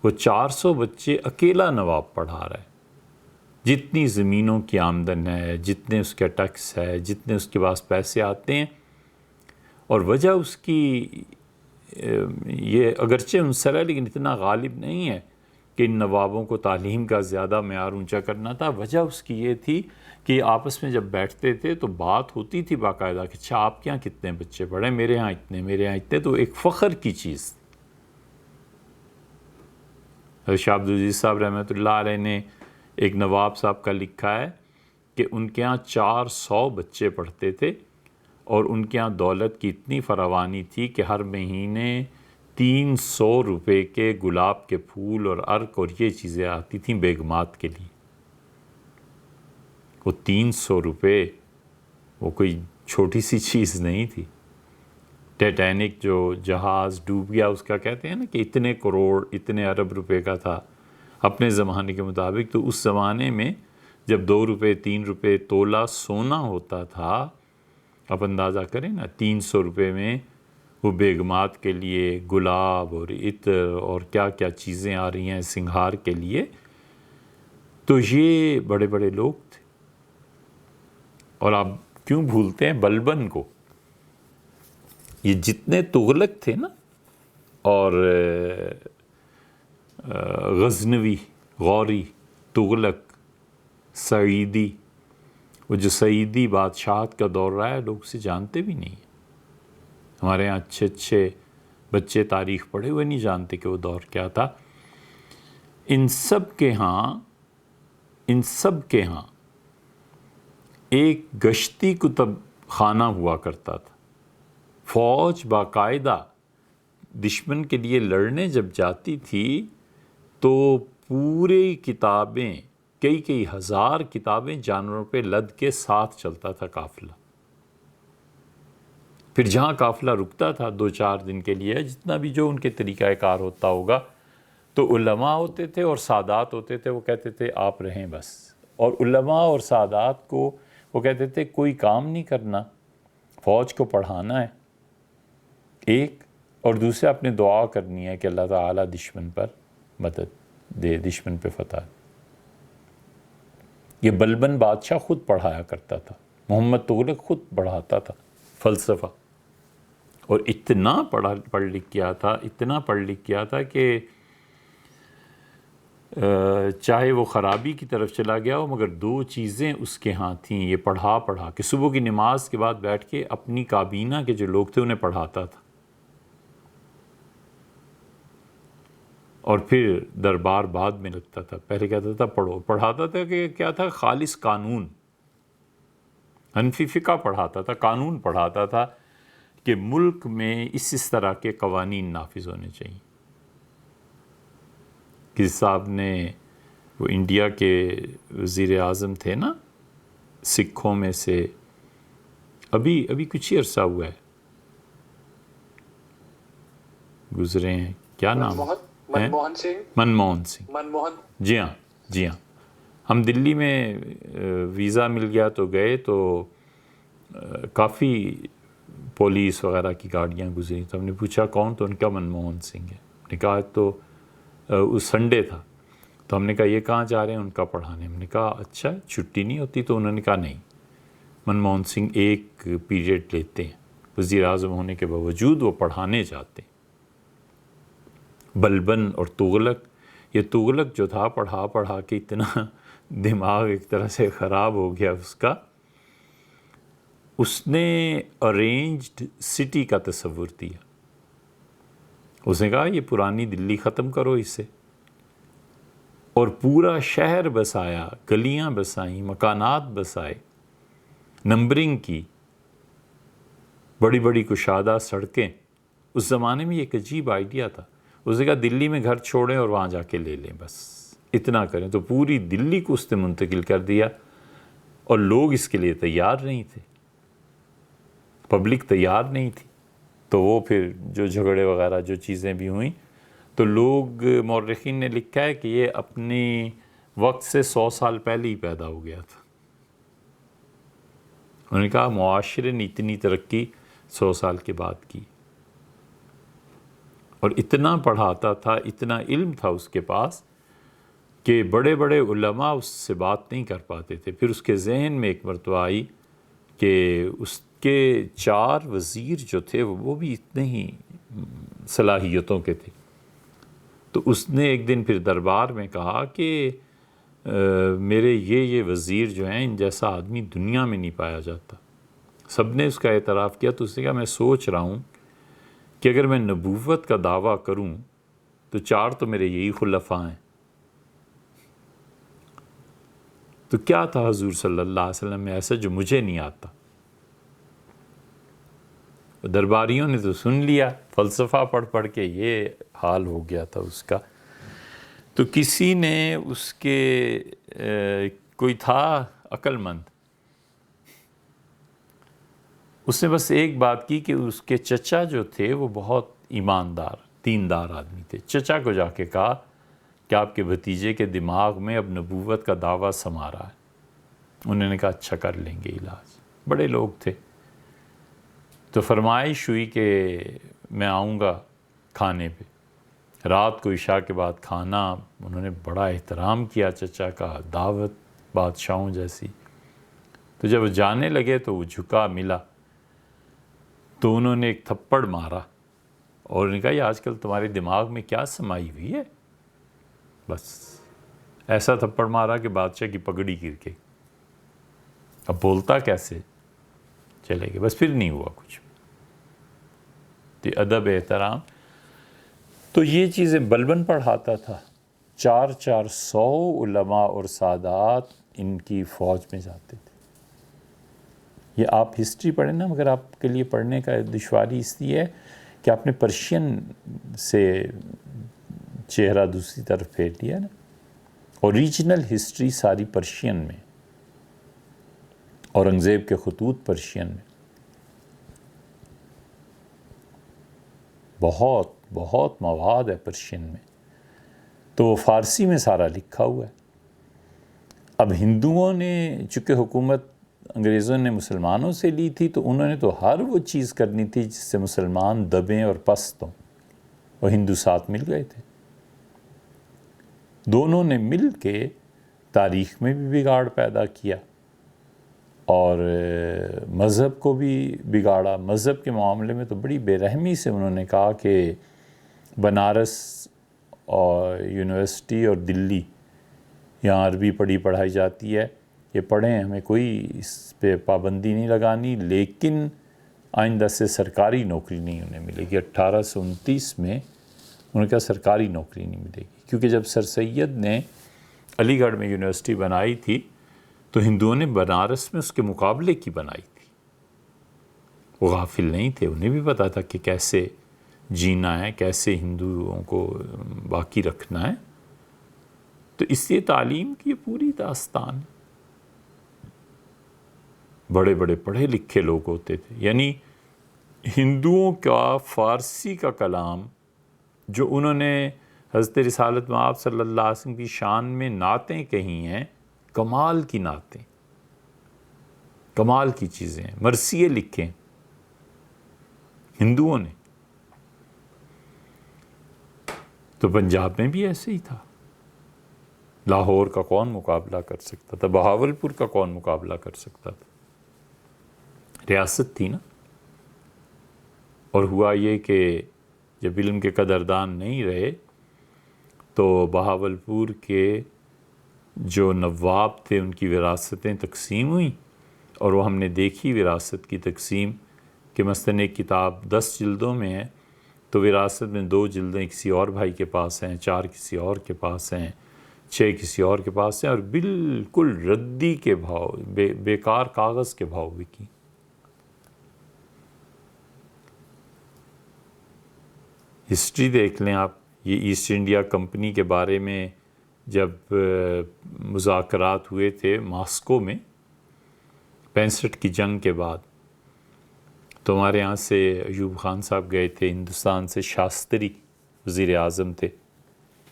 وہ 400 بچے اکیلا نواب پڑھا رہا ہے۔ جتنی زمینوں کی آمدن ہے، جتنے اس کا ٹیکس ہے، جتنے اس کے پاس پیسے آتے ہیں، اور وجہ اس کی یہ اگرچہ عنصر ہے لیکن اتنا غالب نہیں ہے کہ ان نوابوں کو تعلیم کا زیادہ معیار اونچا کرنا تھا۔ وجہ اس کی یہ تھی کہ آپس میں جب بیٹھتے تھے تو بات ہوتی تھی باقاعدہ کہ اچھا آپ کے یہاں کتنے بچے پڑھے، میرے ہاں اتنے، میرے ہاں اتنے، تو ایک فخر کی چیز۔ حضرت شاہ عبدالعزیز صاحب رحمۃ اللہ علیہ نے ایک نواب صاحب کا لکھا ہے کہ ان کے ہاں 400 بچے پڑھتے تھے، اور ان کے ہاں دولت کی اتنی فراوانی تھی کہ ہر مہینے 300 روپے کے گلاب کے پھول اور عرق اور یہ چیزیں آتی تھیں بیگمات کے لیے۔ وہ 300 روپے وہ کوئی چھوٹی سی چیز نہیں تھی۔ ٹیٹینک جو جہاز ڈوب گیا اس کا کہتے ہیں نا کہ اتنے کروڑ اتنے ارب روپے کا تھا اپنے زمانے کے مطابق، تو اس زمانے میں جب 2 روپے 3 روپے تولہ سونا ہوتا تھا، آپ اندازہ کریں نا 300 روپے میں وہ بیگمات کے لیے گلاب اور عطر اور کیا کیا چیزیں آ رہی ہیں سنگھار کے لیے، تو یہ بڑے بڑے لوگ تھے۔ اور آپ کیوں بھولتے ہیں بلبن کو؟ یہ جتنے تغلق تھے نا، اور غزنوی، غوری، تغلق، سعیدی، وہ جو سعیدی بادشاہت کا دور رہا ہے لوگ اسے جانتے بھی نہیں ہیں۔ ہمارے یہاں اچھے بچے تاریخ پڑھے ہوئے نہیں جانتے کہ وہ دور کیا تھا۔ ان سب کے ہاں ایک گشتی کتب خانہ ہوا کرتا تھا۔ فوج باقاعدہ دشمن کے لیے لڑنے جب جاتی تھی تو پوری کتابیں، کئی ہزار کتابیں جانوروں پہ لد کے ساتھ چلتا تھا قافلہ۔ پھر جہاں قافلہ رکتا تھا 2-4 دن کے لیے، جتنا بھی جو ان کے طریقہ کار ہوتا ہوگا، تو علماء ہوتے تھے اور سادات ہوتے تھے، وہ کہتے تھے آپ رہیں بس۔ اور علماء اور سادات کو وہ کہتے تھے کوئی کام نہیں کرنا، فوج کو پڑھانا ہے ایک، اور دوسرا اپنے دعا کرنی ہے کہ اللہ تعالیٰ دشمن پر مدد دے، دشمن پہ فتح۔ یہ بلبن بادشاہ خود پڑھایا کرتا تھا محمد تغلق خود پڑھاتا تھا فلسفہ، اور اتنا پڑھ لکھ کیا تھا، اتنا پڑھ لکھ کیا تھا کہ چاہے وہ خرابی کی طرف چلا گیا ہو، مگر دو چیزیں اس کے ہاں تھیں، یہ پڑھا کہ صبح کی نماز کے بعد بیٹھ کے اپنی کابینہ کے جو لوگ تھے انہیں پڑھاتا تھا، اور پھر دربار بعد میں لگتا تھا، پہلے کہتا تھا پڑھو، پڑھاتا تھا کہ کیا تھا، خالص قانون، حنفی فقہ پڑھاتا تھا، قانون پڑھاتا تھا کہ ملک میں اس طرح کے قوانین نافذ ہونے چاہیے۔ کسی صاحب نے، وہ انڈیا کے وزیر اعظم تھے نا سکھوں میں سے، ابھی کچھ ہی عرصہ ہوا ہے گزرے ہیں، کیا نام ہے؟ منموہن سنگھ۔ جی ہاں، ہم دلی میں ویزا مل گیا تو گئے، تو کافی پولیس وغیرہ کی گاڑیاں گزری، تو ہم نے پوچھا کون، تو ان کا منموہن سنگھ ہے۔ نے کہا تو اس سنڈے تھا، تو ہم نے کہا یہ کہاں جا رہے ہیں؟ ان کا پڑھانے۔ ہم نے کہا اچھا چھٹی نہیں ہوتی؟ تو انہوں نے کہا نہیں، منموہن سنگھ ایک پیریڈ لیتے ہیں، وزیر اعظم ہونے کے باوجود وہ پڑھانے جاتے ہیں۔ بلبن اور تغلق، یہ تغلق جو تھا پڑھا کے اتنا دماغ ایک طرح سے خراب ہو گیا اس کا، اس نے ارینجڈ سٹی کا تصور دیا۔ اس نے کہا یہ پرانی دلی ختم کرو اسے، اور پورا شہر بسایا، گلیاں بسائیں، مکانات بسائے، نمبرنگ کی، بڑی بڑی کشادہ سڑکیں۔ اس زمانے میں یہ ایک عجیب آئیڈیا تھا۔ اس نے کہا دلی میں گھر چھوڑیں اور وہاں جا کے لے لیں، بس اتنا کریں۔ تو پوری دلی کو اس نے منتقل کر دیا، اور لوگ اس کے لیے تیار نہیں تھے، پبلک تیار نہیں تھی۔ تو وہ پھر جو جھگڑے وغیرہ جو چیزیں بھی ہوئیں، تو لوگ، مورخین نے لکھا ہے کہ یہ اپنی وقت سے 100 سال پہلے ہی پیدا ہو گیا تھا۔ انہوں نے کہا معاشرے نے اتنی ترقی 100 سال کے بعد کی، اور اتنا پڑھاتا تھا، اتنا علم تھا اس کے پاس کہ بڑے بڑے علماء اس سے بات نہیں کر پاتے تھے۔ پھر اس کے ذہن میں ایک مرتبہ آئی کہ اس کے 4 وزیر جو تھے وہ بھی اتنے ہی صلاحیتوں کے تھے۔ تو اس نے ایک دن پھر دربار میں کہا کہ میرے یہ وزیر جو ہیں، ان جیسا آدمی دنیا میں نہیں پایا جاتا۔ سب نے اس کا اعتراف کیا۔ تو اس نے کہا میں سوچ رہا ہوں کہ اگر میں نبوت کا دعویٰ کروں تو 4 تو میرے یہی خلفاء ہیں، تو کیا تھا حضور صلی اللہ علیہ وسلم میں ایسا جو مجھے نہیں آتا؟ درباریوں نے تو سن لیا، فلسفہ پڑھ کے یہ حال ہو گیا تھا اس کا۔ تو کسی نے اس کے کوئی تھا عقل مند، اس نے بس ایک بات کی کہ اس کے چچا جو تھے وہ بہت ایماندار، دیندار آدمی تھے۔ چچا کو جا کے کہا کہ آپ کے بھتیجے کے دماغ میں اب نبوت کا دعویٰ سما رہا ہے۔ انہوں نے کہا اچھا کر لیں گے علاج، بڑے لوگ تھے۔ تو فرمائش ہوئی کہ میں آؤں گا کھانے پہ، رات کو عشاء کے بعد کھانا، انہوں نے بڑا احترام کیا چچا کا، دعوت بادشاہوں جیسی۔ تو جب جانے لگے تو وہ جھکا ملا، تو انہوں نے ایک تھپڑ مارا، اور انہوں نے کہا یہ آج کل تمہارے دماغ میں کیا سمائی ہوئی ہے؟ بس ایسا تھپڑ مارا کہ بادشاہ کی پگڑی گر گئی۔ اب بولتا کیسے؟ چلے گئے، بس پھر نہیں ہوا کچھ۔ تو ادب احترام، تو یہ چیزیں بلبن پڑھاتا تھا۔ 400 علماء اور سادات ان کی فوج میں جاتے تھے۔ یہ آپ ہسٹری پڑھیں نا، مگر آپ کے لیے پڑھنے کا دشواری اس لیے ہے کہ آپ نے پرشین سے چہرہ دوسری طرف پھیر لیا نا۔ اوریجنل ہسٹری ساری پرشین میں، اورنگزیب کے خطوط پرشین میں، بہت بہت مواد ہے پرشین میں، تو فارسی میں سارا لکھا ہوا ہے۔ اب ہندوؤں نے چونکہ حکومت انگریزوں نے مسلمانوں سے لی تھی، تو انہوں نے تو ہر وہ چیز کرنی تھی جس سے مسلمان دبیں اور پست ہوں، اور ہندو ساتھ مل گئے تھے۔ دونوں نے مل کے تاریخ میں بھی بگاڑ پیدا کیا، اور مذہب کو بھی بگاڑا. مذہب کے معاملے میں تو بڑی بے رحمی سے انہوں نے کہا کہ بنارس اور یونیورسٹی اور دلی یہاں عربی پڑھائی جاتی ہے، یہ پڑھیں، ہمیں کوئی اس پہ پابندی نہیں لگانی، لیکن آئندہ سے سرکاری نوکری نہیں انہیں ملے گی. 1829 میں انہوں نے کہا سرکاری نوکری نہیں ملے گی، کیونکہ جب سر سید نے علی گڑھ میں یونیورسٹی بنائی تھی تو ہندوؤں نے بنارس میں اس کے مقابلے کی بنائی تھی. وہ غافل نہیں تھے، انہیں بھی پتا تھا کہ کیسے جینا ہے، کیسے ہندوؤں کو باقی رکھنا ہے. تو اس لیے تعلیم کی یہ پوری داستان، بڑے بڑے پڑھے لکھے لوگ ہوتے تھے. یعنی ہندوؤں کا فارسی کا کلام جو انہوں نے حضرت رسالت مآب صلی اللہ علیہ وسلم کی شان میں نعتیں کہی ہیں، کمال کی نعتیں، کمال کی چیزیں ہیں. مرثیے لکھیں ہندوؤں نے. تو پنجاب میں بھی ایسے ہی تھا. لاہور کا کون مقابلہ کر سکتا تھا؟ بہاولپور کا کون مقابلہ کر سکتا تھا؟ ریاست تھی نا. اور ہوا یہ کہ جب علم کے قدردان نہیں رہے تو بہاولپور کے جو نواب تھے ان کی وراثتیں تقسیم ہوئیں، اور وہ ہم نے دیکھی وراثت کی تقسیم کہ مثلاً ایک کتاب 10 جلدوں میں ہے تو وراثت میں 2 جلدیں کسی اور بھائی کے پاس ہیں، 4 کسی اور کے پاس ہیں، 6 کسی اور کے پاس ہیں، اور بالکل ردی کے بھاؤ، بیکار کاغذ کے بھاؤ بکی. ہسٹری دیکھ لیں آپ. یہ ایسٹ انڈیا کمپنی کے بارے میں جب مذاکرات ہوئے تھے ماسکو میں 65 کی جنگ کے بعد، تو ہمارے یہاں سے ایوب خان صاحب گئے تھے، ہندوستان سے شاستری وزیر اعظم تھے،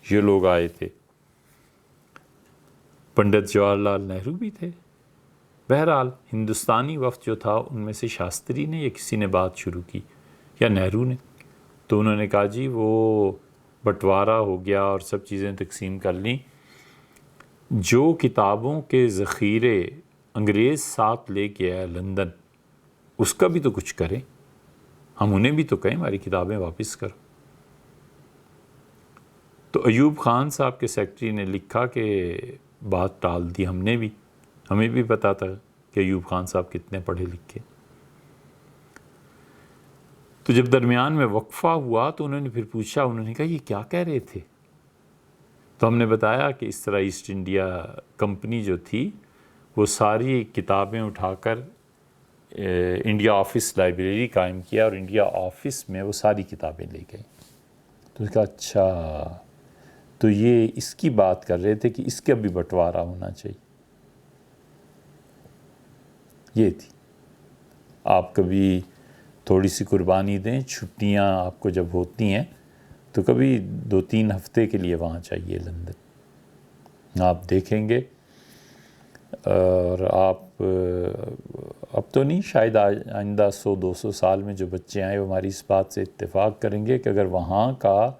یہ لوگ آئے تھے، پنڈت جواہر لال نہرو بھی تھے. بہرحال ہندوستانی وفد جو تھا ان میں سے شاستری نے یا کسی نے بات شروع کی یا نہرو نے، تو انہوں نے کہا جی وہ بٹوارا ہو گیا اور سب چیزیں تقسیم کر لیں، جو کتابوں کے ذخیرے انگریز ساتھ لے کے آیا لندن اس کا بھی تو کچھ کریں، ہم انہیں بھی تو کہیں ہماری کتابیں واپس کرو. تو ایوب خان صاحب کے سیکرٹری نے لکھا کہ بات ٹال دی ہم نے بھی، ہمیں بھی پتا تھا کہ ایوب خان صاحب کتنے پڑھے لکھے. تو جب درمیان میں وقفہ ہوا تو انہوں نے پھر پوچھا، انہوں نے کہا یہ کیا کہہ رہے تھے؟ تو ہم نے بتایا کہ اس طرح ایسٹ انڈیا کمپنی جو تھی وہ ساری کتابیں اٹھا کر انڈیا آفس لائبریری قائم کیا اور انڈیا آفس میں وہ ساری کتابیں لے گئے. تو اس کا اچھا، تو یہ اس کی بات کر رہے تھے کہ اس کا بھی بٹوارا ہونا چاہیے. یہ تھی. آپ کبھی تھوڑی سی قربانی دیں، چھٹیاں آپ کو جب ہوتی ہیں تو کبھی 2-3 ہفتے کے لیے وہاں چاہیے لندن، آپ دیکھیں گے. اور آپ اب تو نہیں، شاید آئندہ 100-200 سال میں جو بچے آئیں وہ ہماری اس بات سے اتفاق کریں گے کہ اگر وہاں کا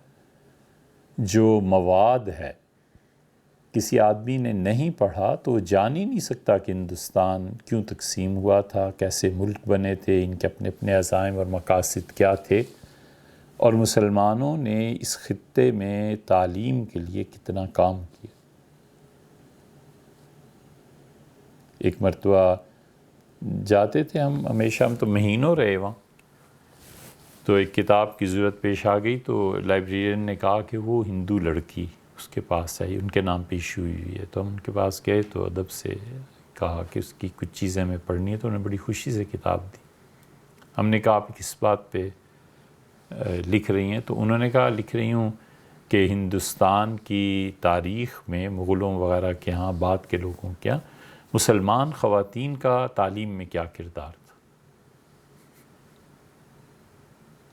جو مواد ہے کسی آدمی نے نہیں پڑھا تو وہ جان ہی نہیں سکتا کہ ہندوستان کیوں تقسیم ہوا تھا، کیسے ملک بنے تھے، ان کے اپنے اپنے عزائم اور مقاصد کیا تھے، اور مسلمانوں نے اس خطے میں تعلیم کے لیے کتنا کام کیا. ایک مرتبہ جاتے تھے ہم تو مہینوں رہے وہاں، تو ایک کتاب کی ضرورت پیش آ گئی تو لائبریرین نے کہا کہ وہ ہندو لڑکی اس کے پاس آئی، ان کے نام پہ ایشو ہوئی ہے. تو ہم ان کے پاس گئے تو ادب سے کہا کہ اس کی کچھ چیزیں ہمیں پڑھنی ہے، تو انہوں نے بڑی خوشی سے کتاب دی. ہم نے کہا آپ کس بات پہ لکھ رہی ہیں؟ تو انہوں نے کہا لکھ رہی ہوں کہ ہندوستان کی تاریخ میں مغلوں وغیرہ کے ہاں بعد کے لوگوں کے ہاں مسلمان خواتین کا تعلیم میں کیا کردار تھا.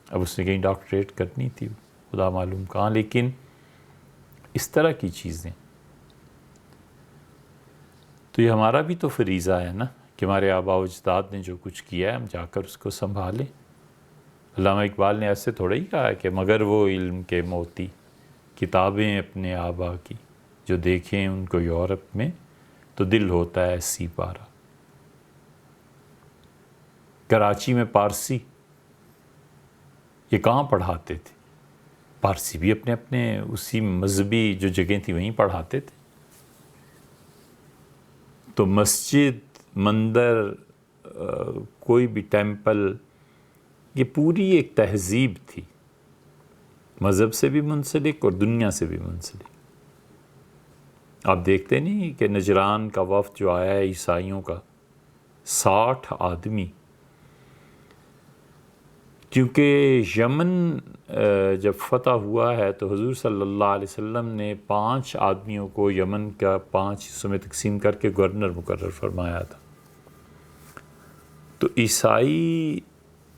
اب اس نے کہیں ڈاکٹریٹ کرنی تھی، خدا معلوم کہاں، لیکن اس طرح کی چیزیں. تو یہ ہمارا بھی تو فریضہ ہے نا کہ ہمارے آباء و اجداد نے جو کچھ کیا ہے ہم جا کر اس کو سنبھالیں. علامہ اقبال نے ایسے تھوڑا ہی کہا ہے کہ مگر وہ علم کے موتی کتابیں اپنے آباء کی، جو دیکھیں ان کو یورپ میں تو دل ہوتا ہے ایسی پارا. کراچی میں پارسی، یہ کہاں پڑھاتے تھے؟ پارسی بھی اپنے اپنے اسی مذہبی جو جگہیں تھیں وہیں پڑھاتے تھے. تو مسجد، مندر، کوئی بھی ٹیمپل، یہ پوری ایک تہذیب تھی، مذہب سے بھی منسلک اور دنیا سے بھی منسلک. آپ دیکھتے نہیں کہ نجران کا وفد جو آیا ہے عیسائیوں کا، 60 آدمی، کیونکہ یمن جب فتح ہوا ہے تو حضور صلی اللہ علیہ وسلم نے 5 آدمیوں کو یمن کا 5 حصوں میں تقسیم کر کے گورنر مقرر فرمایا تھا. تو عیسائی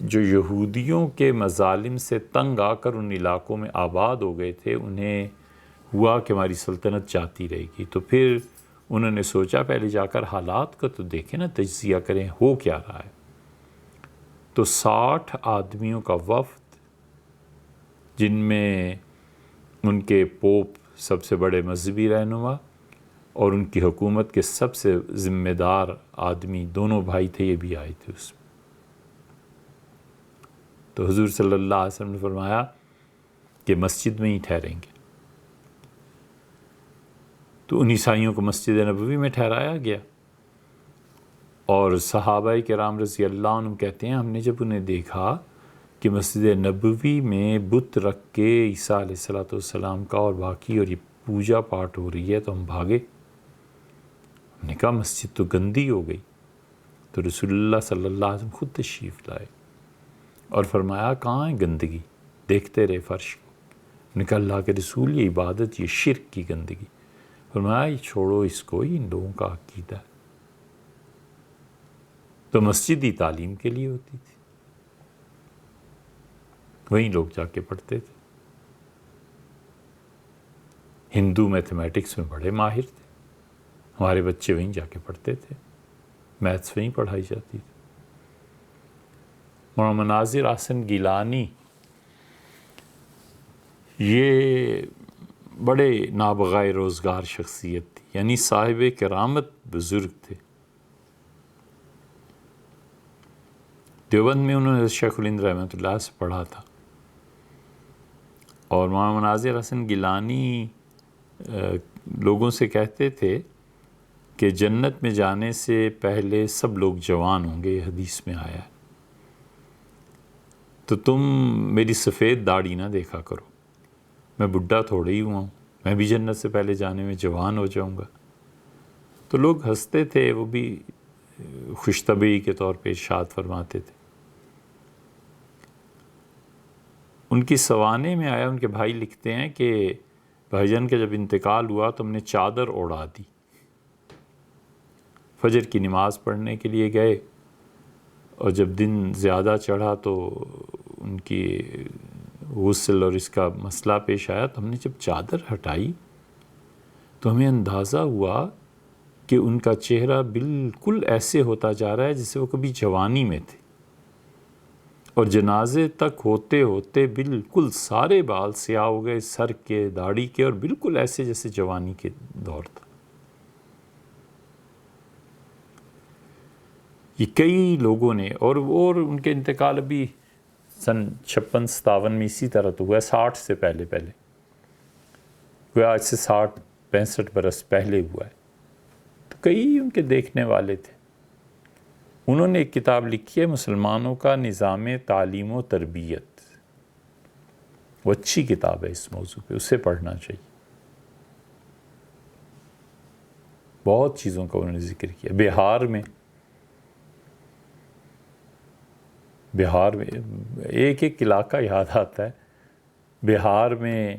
جو یہودیوں کے مظالم سے تنگ آ کر ان علاقوں میں آباد ہو گئے تھے، انہیں ہوا کہ ہماری سلطنت جاتی رہے گی. تو پھر انہوں نے سوچا پہلے جا کر حالات کا تو دیکھیں نا، تجزیہ کریں ہو کیا رہا ہے. تو 60 آدمیوں کا وفد، جن میں ان کے پوپ سب سے بڑے مذہبی رہنما اور ان کی حکومت کے سب سے ذمہ دار آدمی، دونوں بھائی تھے، یہ بھی آئے تھے اس میں. تو حضور صلی اللہ علیہ وسلم نے فرمایا کہ مسجد میں ہی ٹھہریں گے. تو ان عیسائیوں کو مسجد نبوی میں ٹھہرایا گیا، اور صحابہ کرام رضی اللہ عنہ کہتے ہیں ہم نے جب انہیں دیکھا کہ مسجد نبوی میں بت رکھ کے عیسیٰ علیہ السلام کا اور باقی اور یہ پوجا پاٹ ہو رہی ہے تو ہم بھاگے. ہم نے کہا مسجد تو گندی ہو گئی. تو رسول اللہ صلی اللہ علیہ وسلم خود تشریف لائے اور فرمایا کہاں ہے گندگی؟ دیکھتے رہے فرش کو. ہم نے کہا اللہ کے رسول یہ عبادت، یہ شرک کی گندگی. فرمایا یہ چھوڑو اس کو، یہ ان لوگوں کا عقیدہ ہے. تو مسجد ہی تعلیم کے لیے ہوتی تھی، وہیں لوگ جا کے پڑھتے تھے. ہندو میتھمیٹکس میں بڑے ماہر تھے، ہمارے بچے وہیں جا کے پڑھتے تھے، میتھس وہیں پڑھائی جاتی تھی. مولانا مناظر احسن گیلانی یہ بڑے نابغہ روزگار شخصیت تھی، یعنی صاحب کرامت بزرگ تھے. دیوبند میں انہوں نے شیخ الہند رحمۃ اللہ سے پڑھا تھا. اور مولانا مناظر احسن گیلانی لوگوں سے کہتے تھے کہ جنت میں جانے سے پہلے سب لوگ جوان ہوں گے، یہ حدیث میں آیا ہے. تو تم میری سفید داڑھی نہ دیکھا کرو، میں بڈھا تھوڑے ہی ہوا ہوں، میں بھی جنت سے پہلے جانے میں جوان ہو جاؤں گا. تو لوگ ہنستے تھے، وہ بھی خوش طبعی کے طور پہ ارشاد فرماتے تھے. ان کی سوانے میں آیا، ان کے بھائی لکھتے ہیں کہ بھائی جان کا جب انتقال ہوا تو ہم نے چادر اڑا دی. فجر کی نماز پڑھنے کے لیے گئے، اور جب دن زیادہ چڑھا تو ان کی غسل اور اس کا مسئلہ پیش آیا. تو ہم نے جب چادر ہٹائی تو ہمیں اندازہ ہوا کہ ان کا چہرہ بالکل ایسے ہوتا جا رہا ہے جیسے وہ کبھی جوانی میں تھے، اور جنازے تک ہوتے ہوتے بالکل سارے بال سیاہ ہو گئے، سر کے، داڑھی کے، اور بالکل ایسے جیسے جوانی کے دور تھا. یہ کئی لوگوں نے، اور ان کے انتقال ابھی سن 56-57 میں اسی طرح تو ہوا ہے، 60 سے پہلے کوئی آج سے 60-65 برس پہلے ہوا ہے. تو کئی ان کے دیکھنے والے تھے. انہوں نے ایک کتاب لکھی ہے مسلمانوں کا نظام تعلیم و تربیت، وہ اچھی کتاب ہے اس موضوع پہ، اسے پڑھنا چاہیے. بہت چیزوں کا انہوں نے ذکر کیا. بہار میں ایک علاقہ یاد آتا ہے. بہار میں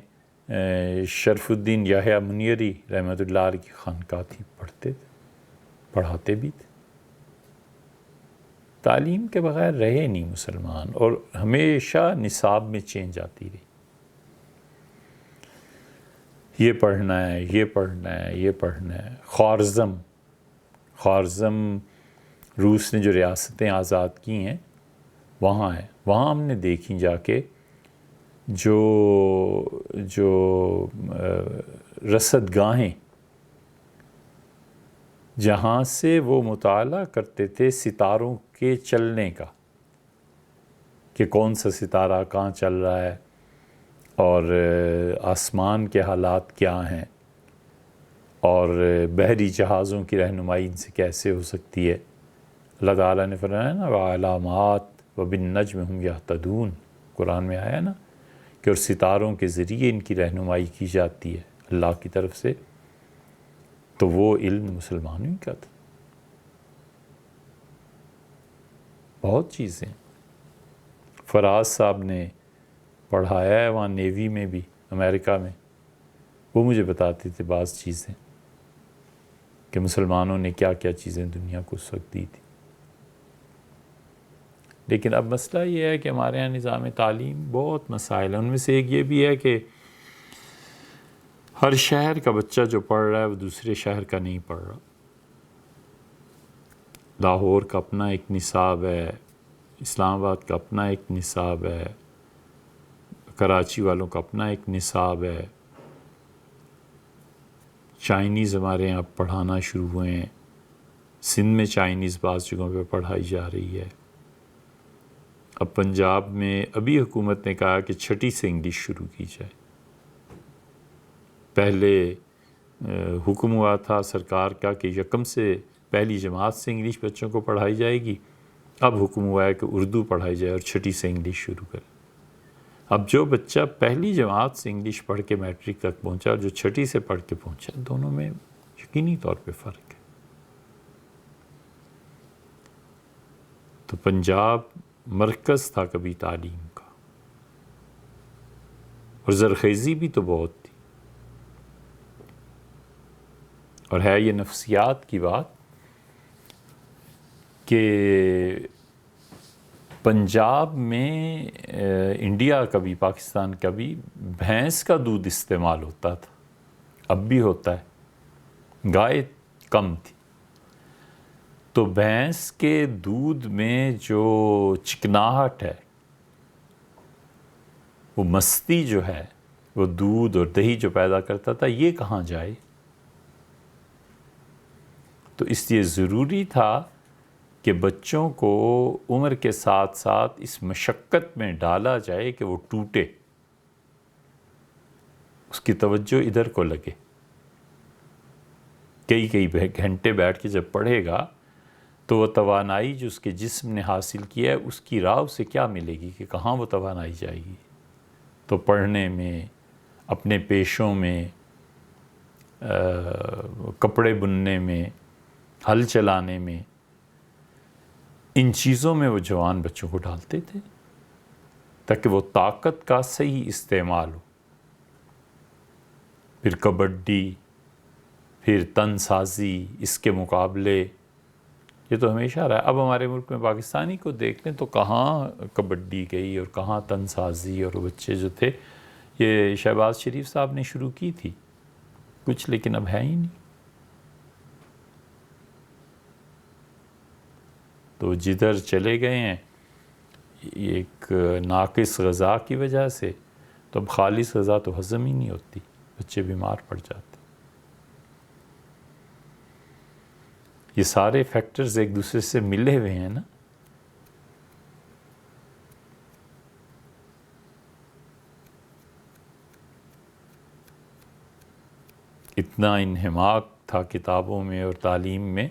شرف الدین یحییٰ منیری رحمۃ اللہ علیہ کی خانقاہ تھی، پڑھتے تھے، پڑھاتے بھی تھے. تعلیم کے بغیر رہے نہیں مسلمان، اور ہمیشہ نصاب میں چینج آتی رہی. یہ پڑھنا ہے، یہ پڑھنا ہے، یہ پڑھنا ہے. خوارزم روس نے جو ریاستیں آزاد کی ہیں وہاں ہے. وہاں ہم نے دیکھی جا کے جو رصد گاہیں جہاں سے وہ مطالعہ کرتے تھے ستاروں کے چلنے کا، کہ کون سا ستارہ کہاں چل رہا ہے اور آسمان کے حالات کیا ہیں، اور بحری جہازوں کی رہنمائی ان سے کیسے ہو سکتی ہے۔ اللہ تعالیٰ نے فرمایا نا وعلامات وبالنجم هم یہتدون، قرآن میں آیا نا کہ اور ستاروں کے ذریعے ان کی رہنمائی کی جاتی ہے اللہ کی طرف سے، تو وہ علم مسلمانوں ہی کا تھا۔ بہت چیزیں فراز صاحب نے پڑھایا ہے وہاں نیوی میں بھی، امریکہ میں، وہ مجھے بتاتے تھے بعض چیزیں کہ مسلمانوں نے کیا کیا چیزیں دنیا کو اس وقت دی تھی۔ لیکن اب مسئلہ یہ ہے کہ ہمارے یہاں نظام تعلیم بہت مسائل ہیں، ان میں سے ایک یہ بھی ہے کہ ہر شہر کا بچہ جو پڑھ رہا ہے وہ دوسرے شہر کا نہیں پڑھ رہا۔ لاہور کا اپنا ایک نصاب ہے، اسلام آباد کا اپنا ایک نصاب ہے، کراچی والوں کا اپنا ایک نصاب ہے، چائنیز ہمارے یہاں پڑھانا شروع ہوئے ہیں، سندھ میں چائنیز بعض جگہوں پہ پڑھائی جا رہی ہے۔ اب پنجاب میں ابھی حکومت نے کہا کہ چھٹی سے انگلش شروع کی جائے۔ پہلے حکم ہوا تھا سرکار کا کہ یکم سے پہلی جماعت سے انگلش بچوں کو پڑھائی جائے گی، اب حکم ہوا ہے کہ اردو پڑھائی جائے اور چھٹی سے انگلش شروع کرے۔ اب جو بچہ پہلی جماعت سے انگلش پڑھ کے میٹرک تک پہنچا اور جو چھٹی سے پڑھ کے پہنچا، دونوں میں یقینی طور پہ فرق ہے۔ تو پنجاب مرکز تھا کبھی تعلیم کا، اور زرخیزی بھی تو بہت تھی، اور ہے یہ نفسیات کی بات کہ پنجاب میں انڈیا کا بھی پاکستان کا بھی بھینس کا دودھ استعمال ہوتا تھا، اب بھی ہوتا ہے، گائے کم تھی۔ تو بھینس کے دودھ میں جو چکناہٹ ہے، وہ مستی جو ہے، وہ دودھ اور دہی جو پیدا کرتا تھا، یہ کہاں جائے؟ تو اس لیے ضروری تھا کہ بچوں کو عمر کے ساتھ ساتھ اس مشقت میں ڈالا جائے کہ وہ ٹوٹے، اس کی توجہ ادھر کو لگے۔ کئی گھنٹے بیٹھ کے جب پڑھے گا تو وہ توانائی جو اس کے جسم نے حاصل کیا ہے، اس کی راہ اسے کیا ملے گی کہ کہاں وہ توانائی جائے گی؟ تو پڑھنے میں، اپنے پیشوں میں، کپڑے بننے میں، ہل چلانے میں، ان چیزوں میں وہ جوان بچوں کو ڈالتے تھے تاکہ وہ طاقت کا صحیح استعمال ہو۔ پھر کبڈی، پھر تن سازی، اس کے مقابلے، یہ تو ہمیشہ رہا ہے۔ اب ہمارے ملک میں پاکستانی کو دیکھ لیں تو کہاں کبڈی گئی اور کہاں تن سازی، اور وہ بچے جو تھے، یہ شہباز شریف صاحب نے شروع کی تھی کچھ، لیکن اب ہے ہی نہیں۔ تو جدھر چلے گئے ہیں ایک ناقص غذا کی وجہ سے، تو اب خالص غذا تو ہضم ہی نہیں ہوتی، بچے بیمار پڑ جاتے۔ یہ سارے فیکٹرز ایک دوسرے سے ملے ہوئے ہیں نا۔ اتنا انہماک تھا کتابوں میں اور تعلیم میں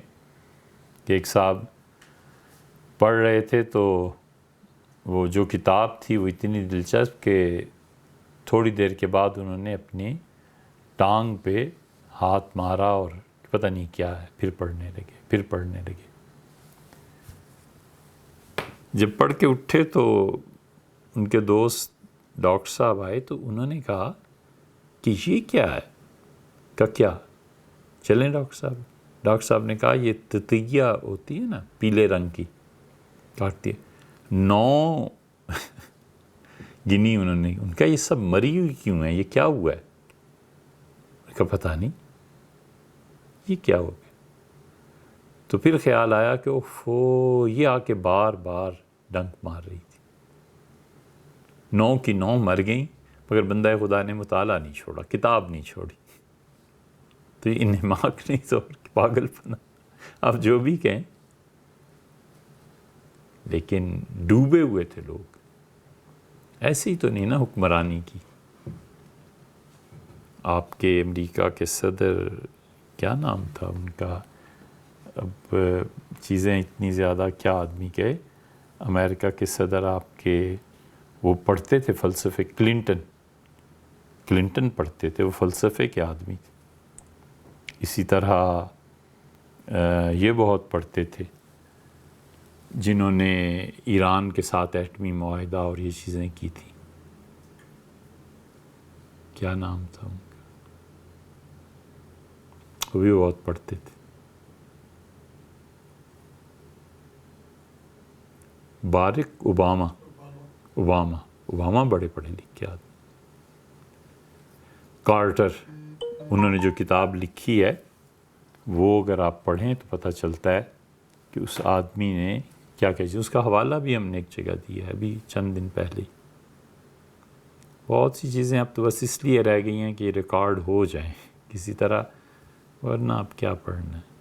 کہ ایک صاحب پڑھ رہے تھے تو وہ جو کتاب تھی وہ اتنی دلچسپ کہ تھوڑی دیر کے بعد انہوں نے اپنی ٹانگ پہ ہاتھ مارا اور پتہ نہیں کیا ہے، پھر پڑھنے لگے۔ جب پڑھ کے اٹھے تو ان کے دوست ڈاکٹر صاحب آئے تو انہوں نے کہا کہ یہ کیا ہے؟ کیا چلیں ڈاکٹر صاحب نے کہا یہ تتیہ ہوتی ہے نا، پیلے رنگ کی، کاٹتی ہے 9 گنی انہوں نے، ان کا یہ سب مری ہوئی کیوں ہے، یہ کیا ہوا ہے؟ ان کا پتہ نہیں یہ کیا ہو گیا۔ تو پھر خیال آیا کہ اوفو، یہ آ کے بار بار ڈنک مار رہی تھی، 9 کی 9 مر گئیں، مگر بندہ خدا نے مطالعہ نہیں چھوڑا، کتاب نہیں چھوڑی۔ تو یہ انہماک نہیں تو پاگل پنا۔ اب جو بھی کہیں، لیکن ڈوبے ہوئے تھے لوگ. ایسے ہی تو نہیں نا حکمرانی کی. آپ کے امریکہ کے صدر کیا نام تھا ان کا، اب چیزیں اتنی زیادہ کیا آدمی کہے، امریکہ کے صدر آپ کے وہ پڑھتے تھے فلسفے، کلنٹن پڑھتے تھے، وہ فلسفے کے آدمی تھے. اسی طرح یہ بہت پڑھتے تھے جنہوں نے ایران کے ساتھ ایٹمی معاہدہ اور یہ چیزیں کی تھیں. کیا نام تھا ان کا، وہ بھی بہت پڑھتے تھے. بارک اوباما بڑے پڑھے لکھے آدمی. کارٹر، انہوں نے جو کتاب لکھی ہے وہ اگر آپ پڑھیں تو پتہ چلتا ہے کہ اس آدمی نے کیا کیا. اس کا حوالہ بھی ہم نے ایک جگہ دیا ہے ابھی چند دن پہلے. بہت سی چیزیں اب تو بس اس لیے رہ گئی ہیں کہ ریکارڈ ہو جائیں کسی طرح، ورنہ اب کیا پڑھنا ہے.